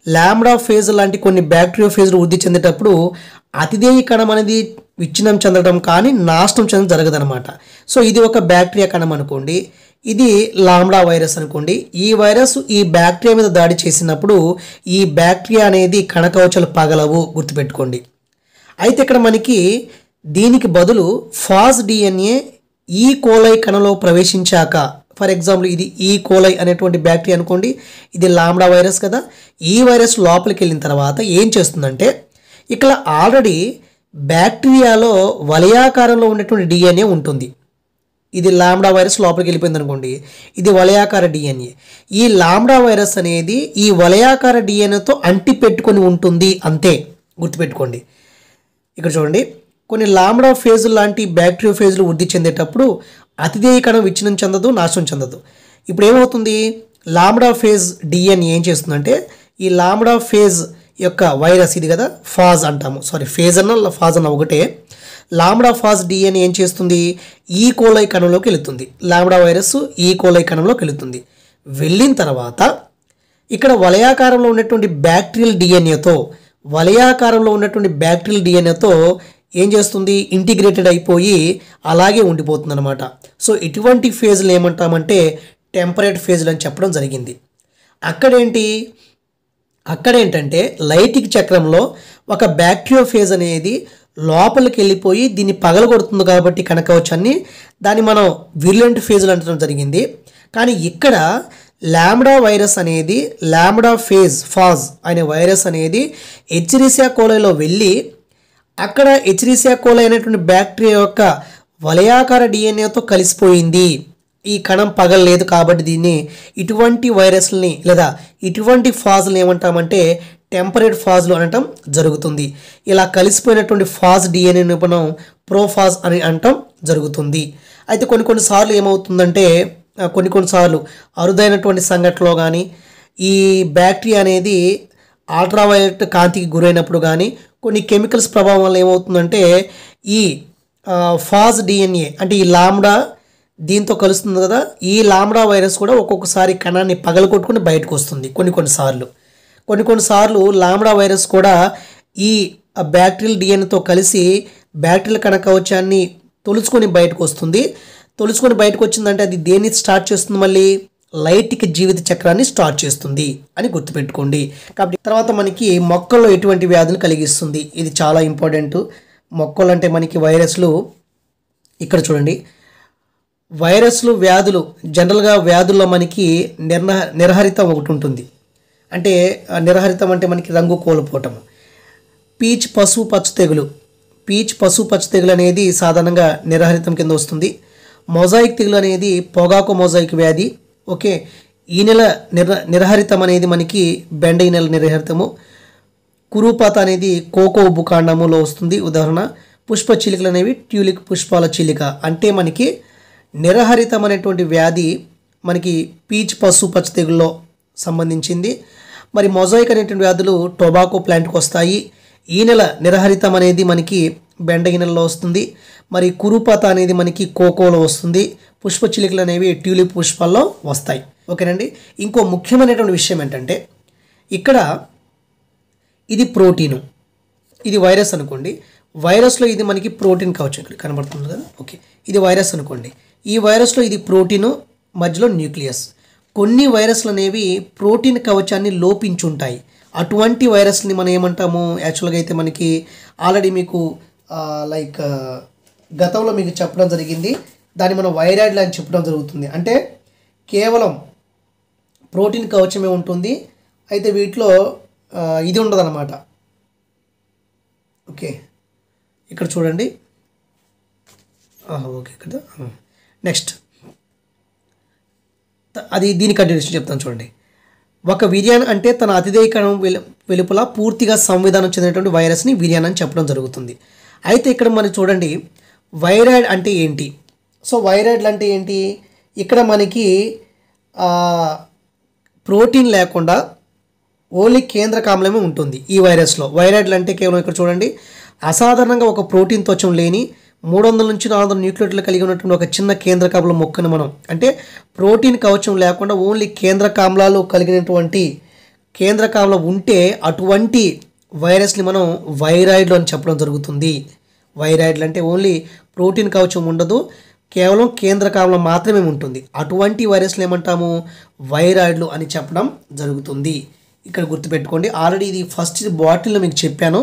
లాంబ్డా ఫేజ్ లాంటి కొన్ని బ్యాక్టీరియా ఫేజులు వృద్ధి చెందేటప్పుడు అతిథేయ కణం అనేది విచ్ఛిన్నం చెందడం కానీ నాశనం చెందడం జరగదనమాట. సో ఇది ఒక బ్యాక్టీరియా కణం అనుకోండి, ఇది లాంబ్డా వైరస్ అనుకోండి. ఈ వైరస్ ఈ బ్యాక్టీరియా మీద దాడి చేసినప్పుడు ఈ బ్యాక్టీరియా అనేది కణకవచాలు పగలవు, గుర్తుపెట్టుకోండి. అయితే ఇక్కడ మనకి దీనికి బదులు ఫాజ్ డిఎన్ఏ ఈ కోలై కణంలో ప్రవేశించాక, ఫర్ ఎగ్జాంపుల్ ఇది ఈ కోలై అనేటువంటి బ్యాక్టీరియా అనుకోండి, ఇది లాంబ్డా వైరస్ కదా. ఈ వైరస్ లోపలికి వెళ్ళిన తర్వాత ఏం చేస్తుందంటే, ఇక్కడ ఆల్రెడీ బ్యాక్టీరియాలో వలయాకారంలో ఉన్నటువంటి డిఎన్ఏ ఉంటుంది. ఇది లాంబ్డా వైరస్ లోపలికి వెళ్ళిపోయింది అనుకోండి, ఇది వలయాకార డిఎన్ఏ. ఈ లాంబ్డా వైరస్ అనేది ఈ వలయాకార డిఎన్ఏతో అంటి పెట్టుకొని ఉంటుంది, అంతే, గుర్తుపెట్టుకోండి. ఇక్కడ చూడండి, కొన్ని లాంబ్డా ఫేజులు లాంటి బ్యాక్టీరియా ఫేజులు వృద్ధి చెందేటప్పుడు అతిథేయ కణం విచ్ఛిన్నం చెందదు, నాశనం చెందదు. ఇప్పుడు ఏమవుతుంది, లాంబ్డా ఫేజ్ డిఎన్ఏ ఏం చేస్తుందంటే, ఈ లాంబ్డా ఫేజ్ యొక్క వైరస్ ఇది కదా, ఫాజ్ అంటాము, ఫేజ్ అన్న ఫాజ్ అన్న ఒకటే. లాంబ్డా ఫాజ్ డిఎన్ఏ ఏం చేస్తుంది, ఈ కోలై కణంలోకి వెళుతుంది. లాంబ్డా వైరస్ ఈ కోలై కణంలోకి వెళుతుంది. వెళ్ళిన తర్వాత ఇక్కడ వలయాకారంలో ఉన్నటువంటి బ్యాక్టీరియల్ డిఎన్ఏతో ఏం చేస్తుంది, ఇంటిగ్రేటెడ్ అయిపోయి అలాగే ఉండిపోతుంది అనమాట. సో ఇటువంటి ఫేజ్లు ఏమంటామంటే టెంపరేట్ ఫేజ్లు అని చెప్పడం జరిగింది. అక్కడేంటంటే లైటిక్ చక్రంలో ఒక బ్యాక్టీరియో ఫేజ్ అనేది లోపలికి వెళ్ళిపోయి దీన్ని పగలగొడుతుంది కాబట్టి కణకవచాన్ని, దాన్ని మనం విరులెంట్ ఫేజ్లు అంటడం జరిగింది. కానీ ఇక్కడ లాంబ్డా వైరస్ అనేది, లాంబ్డా ఫాజ్ అనే వైరస్ అనేది ఎచ్రీసియా కోలైలో వెళ్ళి అక్కడ ఎచ్రీసియా కోలై అనేటువంటి బ్యాక్టీరియా యొక్క వలయాకార డిఎన్ఏతో కలిసిపోయింది. ఈ కణం పగలలేదు కాబట్టి దీన్ని, ఇటువంటి వైరస్లని లేదా ఇటువంటి ఫాజ్లు ఏమంటామంటే టెంపరేట్ ఫాజ్లు అనటం జరుగుతుంది. ఇలా కలిసిపోయినటువంటి ఫాజ్ డిఎన్ఏని మనం ప్రోఫాజ్ అని అనటం జరుగుతుంది. అయితే కొన్నిసార్లు ఏమవుతుందంటే, కొన్నిసార్లు అరుదైనటువంటి సంఘటనలో కానీ ఈ బ్యాక్టీరియా అనేది అల్ట్రావైలెట్ కాంతికి గురైనప్పుడు కానీ కొన్ని కెమికల్స్ ప్రభావం వల్ల ఏమవుతుందంటే ఈ ఫాజ్ డిఎన్ఏ అంటే ఈ లాంబ్డా దీంతో కలుస్తుంది కదా, ఈ లాంబ్డా వైరస్ కూడా ఒక్కొక్కసారి కణాన్ని పగలగొట్టుకుని బయటకు వస్తుంది. కొన్నిసార్లు లాంబ్డా వైరస్ కూడా ఈ బ్యాక్టీరియల్ డిఎన్ఏతో కలిసి బ్యాక్టీరియల్ కణకవచాన్ని తొలుచుకొని బయటకు వస్తుంది. తొలుచుకొని బయటకు వచ్చిందంటే అది దేన్ని స్టార్ట్ చేస్తుంది, మళ్ళీ లైటిక్ జీవిత చక్రాన్ని స్టార్ట్ చేస్తుంది అని గుర్తుపెట్టుకోండి. కాబట్టి తర్వాత మనకి మొక్కల్లో ఎటువంటి వ్యాధులు కలిగిస్తుంది, ఇది చాలా ఇంపార్టెంట్. మొక్కలు అంటే మనకి వైరస్లు, ఇక్కడ చూడండి, వైరస్లు వ్యాధులు జనరల్గా వ్యాధుల్లో మనకి నిర్హరితం ఒకటి ఉంటుంది. అంటే నిర్హరితం అంటే మనకి రంగు కోల్పోవటం. పీచ్ పసుపు పచ్చ తెగులు, పీచ్ పసుపచ్చ తెగులు అనేది సాధారణంగా నిరహరితం కింద వస్తుంది. మొజాయిక్ తెగులు అనేది పొగాకు మొజాయిక్ వ్యాధి. ఓకే, ఈ నెల నిరహరితం అనేది మనకి బెండ ఈ నెల నిరహరితము. కురూపాత అనేది కోకో ఉబ్బు కాండములో వస్తుంది ఉదాహరణ. పుష్ప చిలికలు అనేవి ట్యూలిప్ పుష్పాల చిలిక. అంటే మనకి నిరహరితం అనేటువంటి వ్యాధి మనకి పీచ్ పసుపచ్చ తెగుల్లో సంబంధించింది. మరి మొజాయిక్ అనేటువంటి వ్యాధులు టొబాకో ప్లాంట్కి వస్తాయి. ఈ నెల నిరహరితం అనేది మనకి బెండ ఈ నెలలో వస్తుంది. మరి కురూపాత అనేది మనకి కోకోలో వస్తుంది. పుష్ప చిలికలు అనేవి ట్యూలిప్ పుష్పాల్లో వస్తాయి. ఓకేనండి. ఇంకో ముఖ్యమైనటువంటి విషయం ఏంటంటే ఇక్కడ ఇది ప్రోటీను, ఇది వైరస్ అనుకోండి. వైరస్లో ఇది మనకి ప్రోటీన్ కవచం ఇక్కడ కనబడుతుంది కదా. ఓకే, ఇది వైరస్ అనుకోండి. ఈ వైరస్లో ఇది ప్రోటీను, మధ్యలో న్యూక్లియస్. కొన్ని వైరస్లు అనేవి ప్రోటీన్ కవచాన్ని లోపించుంటాయి. అటువంటి వైరస్ని మనం ఏమంటాము యాక్చువల్గా అయితే మనకి ఆల్రెడీ మీకు లైక్ గతంలో మీకు చెప్పడం జరిగింది. దాన్ని మనం వైరాయిడ్లు అని చెప్పడం జరుగుతుంది. అంటే కేవలం ప్రోటీన్ కవచమే ఉంటుంది, అయితే వీటిలో ఇది ఉండదన్నమాట. ఓకే, ఇక్కడ చూడండి. ఓకే, ఇక్కడ నెక్స్ట్ అది దీని కంటిన్యూషన్ చెప్తాను చూడండి. ఒక విరియాన్ అంటే తన అతిథేయ కణం వెలుపల పూర్తిగా సంవిధానం చెందినటువంటి వైరస్ని విరియాన్ అని చెప్పడం జరుగుతుంది. అయితే ఇక్కడ మనం చూడండి వైరాయిడ్ అంటే ఏంటి. సో వైరాయిడ్లు అంటే ఏంటి, ఇక్కడ మనకి ప్రోటీన్ లేకుండా ఓన్లీ కేంద్రక ఆమ్లమే ఉంటుంది ఈ వైరస్లో. వైరాయిడ్లు అంటే కేవలం ఇక్కడ చూడండి అసాధారణంగా ఒక ప్రోటీన్ త్వచం లేని 300 నుంచి 400 న్యూక్లియోటైడ్లు కలిగి ఉన్నటువంటి ఒక చిన్న కేంద్రకామ్ల మొక్కను మనం అంటే ప్రోటీన్ కవచం లేకుండా ఓన్లీ కేంద్రకామ్లాలు కలిగినటువంటి కేంద్రకామ్లం ఉంటే అటువంటి వైరస్ని మనం వైరాయిడ్లు అని చెప్పడం జరుగుతుంది. వైరాయిడ్లు అంటే ఓన్లీ ప్రోటీన్ కవచం ఉండదు, కేవలం కేంద్రకామ్లం మాత్రమే ఉంటుంది. అటువంటి వైరస్లు ఏమంటాము వైరాయిడ్లు అని చెప్పడం జరుగుతుంది. ఇక్కడ గుర్తుపెట్టుకోండి. ఆల్రెడీ ఇది ఫస్ట్ బాటిల్లో మీకు చెప్పాను,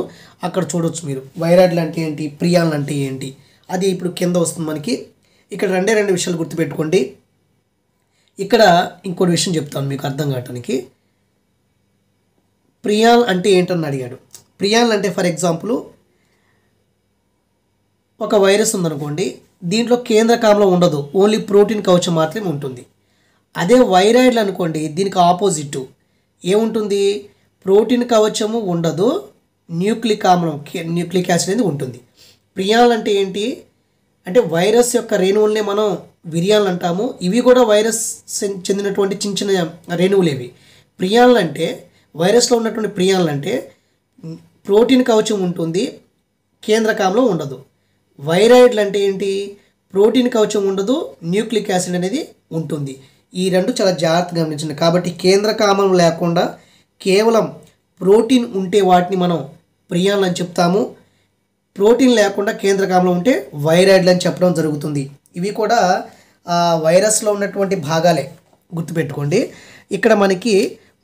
అక్కడ చూడొచ్చు మీరు. వైరాయిడ్లు అంటే ఏంటి, ప్రియాన్లు అంటే ఏంటి, అది ఇప్పుడు కింద వస్తుంది మనకి. ఇక్కడ రెండు విషయాలు గుర్తుపెట్టుకోండి. ఇక్కడ ఇంకోటి విషయం చెప్తాను మీకు అర్థం కావటానికి. ప్రియాన్ అంటే ఏంటని అడిగాడు. ప్రియాన్లు అంటే ఫర్ ఎగ్జాంపుల్ ఒక వైరస్ ఉందనుకోండి, దీంట్లో కేంద్రకామ్లం ఉండదు, ఓన్లీ ప్రోటీన్ కవచం మాత్రమే ఉంటుంది. అదే వైరాయిడ్లు అనుకోండి, దీనికి ఆపోజిట్ ఏముంటుంది, ప్రోటీన్ కవచము ఉండదు, న్యూక్లిక్ ఆమ్లం న్యూక్లిక్ యాసిడ్ అనేది ఉంటుంది. ప్రియాన్లు అంటే ఏంటి అంటే వైరస్ యొక్క రేణువులనే మనం విరియాన్లు అంటాము. ఇవి కూడా వైరస్ చెందినటువంటి చిన్న చిన్న రేణువులు ఇవి. ప్రియాన్లు అంటే వైరస్లో ఉన్నటువంటి ప్రియాన్లు అంటే ప్రోటీన్ కవచం ఉంటుంది, కేంద్రకామ్లం ఉండదు. వైరాయిడ్లు అంటే ఏంటి, ప్రోటీన్ కవచం ఉండదు, న్యూక్లిక్ యాసిడ్ అనేది ఉంటుంది. ఈ రెండు చాలా జాగ్రత్తగా గమనించండి. కాబట్టి కేంద్రకామ్లం లేకుండా కేవలం ప్రోటీన్ ఉంటే వాటిని మనం ప్రియాన్లు అని చెప్తాము. ప్రోటీన్ లేకుండా కేంద్రకామ్లం ఉంటే వైరాయిడ్లు అని చెప్పడం జరుగుతుంది. ఇవి కూడా వైరస్లో ఉన్నటువంటి భాగాలే, గుర్తుపెట్టుకోండి. ఇక్కడ మనకి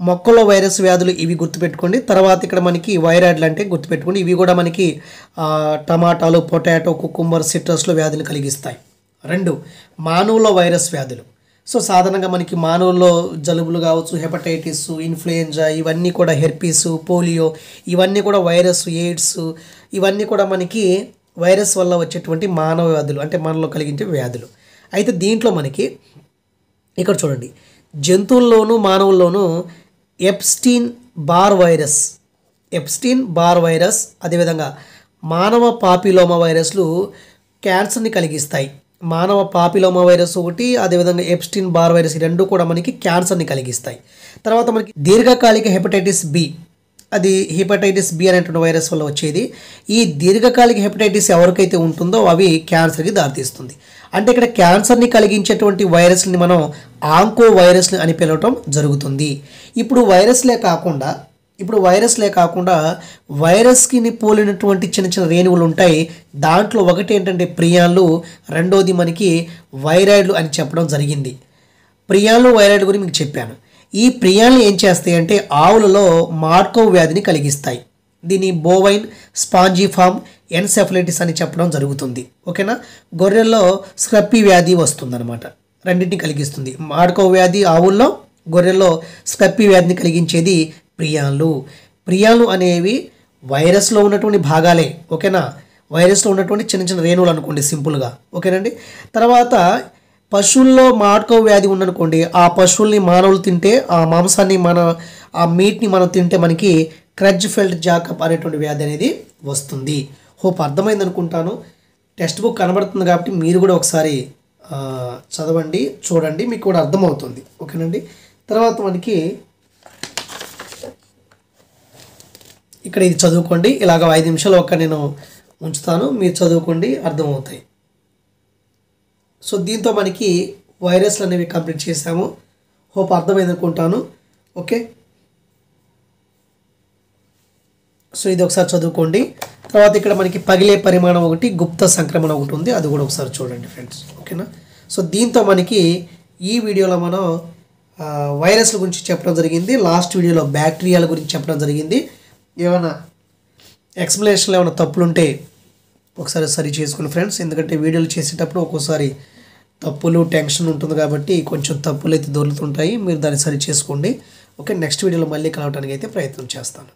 మొక్కలో వైరస్ వ్యాధులు ఇవి గుర్తుపెట్టుకోండి. తర్వాత ఇక్కడ మనకి వైరాయిడ్లు అంటే గుర్తుపెట్టుకోండి. ఇవి కూడా మనకి టమాటాలు, పొటాటో, కుకుంబర్, సిట్రస్లో వ్యాధులు కలిగిస్తాయి. 2 మానవుల్లో వైరస్ వ్యాధులు. సో సాధారణంగా మనకి మానవుల్లో జలుబులు కావచ్చు, హెపటైటిస్, ఇన్ఫ్లుయెంజా, ఇవన్నీ కూడా హెర్పీస్, పోలియో, ఇవన్నీ కూడా వైరస్, ఎయిడ్స్, ఇవన్నీ కూడా మనకి వైరస్ వల్ల వచ్చేటువంటి మానవ వ్యాధులు అంటే మనలో కలిగించే వ్యాధులు. అయితే దీంట్లో మనకి ఇక్కడ చూడండి జంతువుల్లోనూ మానవుల్లోనూ ఎప్స్టీన్ బార్ వైరస్ అదేవిధంగా మానవ పాపిలోమా వైరస్లు క్యాన్సర్ని కలిగిస్తాయి. మానవ పాపిలోమా వైరస్ ఒకటి, అదేవిధంగా ఎప్స్టీన్ బార్ వైరస్, ఈ రెండు కూడా మనకి క్యాన్సర్ని కలిగిస్తాయి. తర్వాత మనకి దీర్ఘకాలిక హెపటైటిస్ బి, అది హెపటైటిస్ బి అనేటువంటి వైరస్ వల్ల వచ్చేది. ఈ దీర్ఘకాలిక హెపటైటిస్ ఎవరికైతే ఉంటుందో అవి క్యాన్సర్కి దారితీస్తుంది. అంటే ఇక్కడ క్యాన్సర్ని కలిగించేటువంటి వైరస్ని మనం ఆంకో వైరస్ని అని పిలవటం జరుగుతుంది. ఇప్పుడు వైరస్లే కాకుండా వైరస్కి పోలినటువంటి చిన్న చిన్న రేణువులు ఉంటాయి. దాంట్లో ఒకటి ఏంటంటే ప్రియాన్లు, రెండోది మనకి వైరాయిడ్లు అని చెప్పడం జరిగింది. ప్రియాన్లు, వైరాయిడ్ గురించి మీకు చెప్పాను. ఈ ప్రియాన్లు ఏం చేస్తాయి అంటే ఆవులలో మార్కోవ్ వ్యాధిని కలిగిస్తాయి. దీన్ని బోవైన్ స్పాంజిఫామ్ ఎన్సెఫలైటిస్ అని చెప్పడం జరుగుతుంది. ఓకేనా. గొర్రెల్లో స్క్రప్పీ వ్యాధి వస్తుందన్నమాట, రెండింటిని కలిగిస్తుంది. మార్కోవ్ వ్యాధి ఆవుల్లో, గొర్రెల్లో స్క్రప్పీ వ్యాధిని కలిగించేది ప్రియాన్లు. ప్రియాన్లు అనేవి వైరస్లో ఉన్నటువంటి భాగాలే. ఓకేనా. వైరస్లో ఉన్నటువంటి చిన్న చిన్న రేణువులు అనుకోండి సింపుల్గా, ఓకేనండి. తర్వాత పశువుల్లో మాట్కో వ్యాధి ఉందనుకోండి, ఆ పశువుల్ని మానవులు తింటే ఆ మాంసాన్ని ఆ మీట్ని మనం తింటే మనకి క్రడ్జ్ఫెల్డ్ జాకబ్ అనేటువంటి వ్యాధి అనేది వస్తుంది. హోప్ అర్థమైంది అనుకుంటాను. టెక్స్ట్ బుక్ కనబడుతుంది కాబట్టి మీరు కూడా ఒకసారి చదవండి, చూడండి, మీకు కూడా అర్థమవుతుంది, ఓకేనండి. తర్వాత మనకి ఇక్కడ ఇది చదువుకోండి. ఇలాగ 5 నిమిషాలు నేను ఉంచుతాను, మీరు చదువుకోండి, అర్థమవుతాయి. సో దీంతో మనకి వైరస్లు అనేవి కంప్లీట్ చేసాము. హోప్ అర్థమైంది అనుకుంటాను. ఓకే, సో ఇది ఒకసారి చదువుకోండి. తర్వాత ఇక్కడ మనకి పగిలే పరిమాణం ఒకటి, గుప్త సంక్రమణ ఒకటి ఉంది, అది కూడా ఒకసారి చూడండి ఫ్రెండ్స్, ఓకేనా. సో దీంతో మనకి ఈ వీడియోలో మనం వైరస్ల గురించి చెప్పడం జరిగింది. లాస్ట్ వీడియోలో బ్యాక్టీరియాల గురించి చెప్పడం జరిగింది. ఏమైనా ఎక్స్ప్లెనేషన్లో ఏమైనా తప్పులుంటే ఒకసారి సరి చేసుకుని ఫ్రెండ్స్, ఎందుకంటే వీడియోలు చేసేటప్పుడు ఒక్కోసారి తప్పులు టెన్షన్ ఉంటుంది కాబట్టి కొంచెం తప్పులు అయితే దొరుకుతుంటాయి, మీరు దాన్ని సరి చేసుకోండి. ఓకే, నెక్స్ట్ వీడియోలో మళ్ళీ కలవడానికి అయితే ప్రయత్నం చేస్తాను.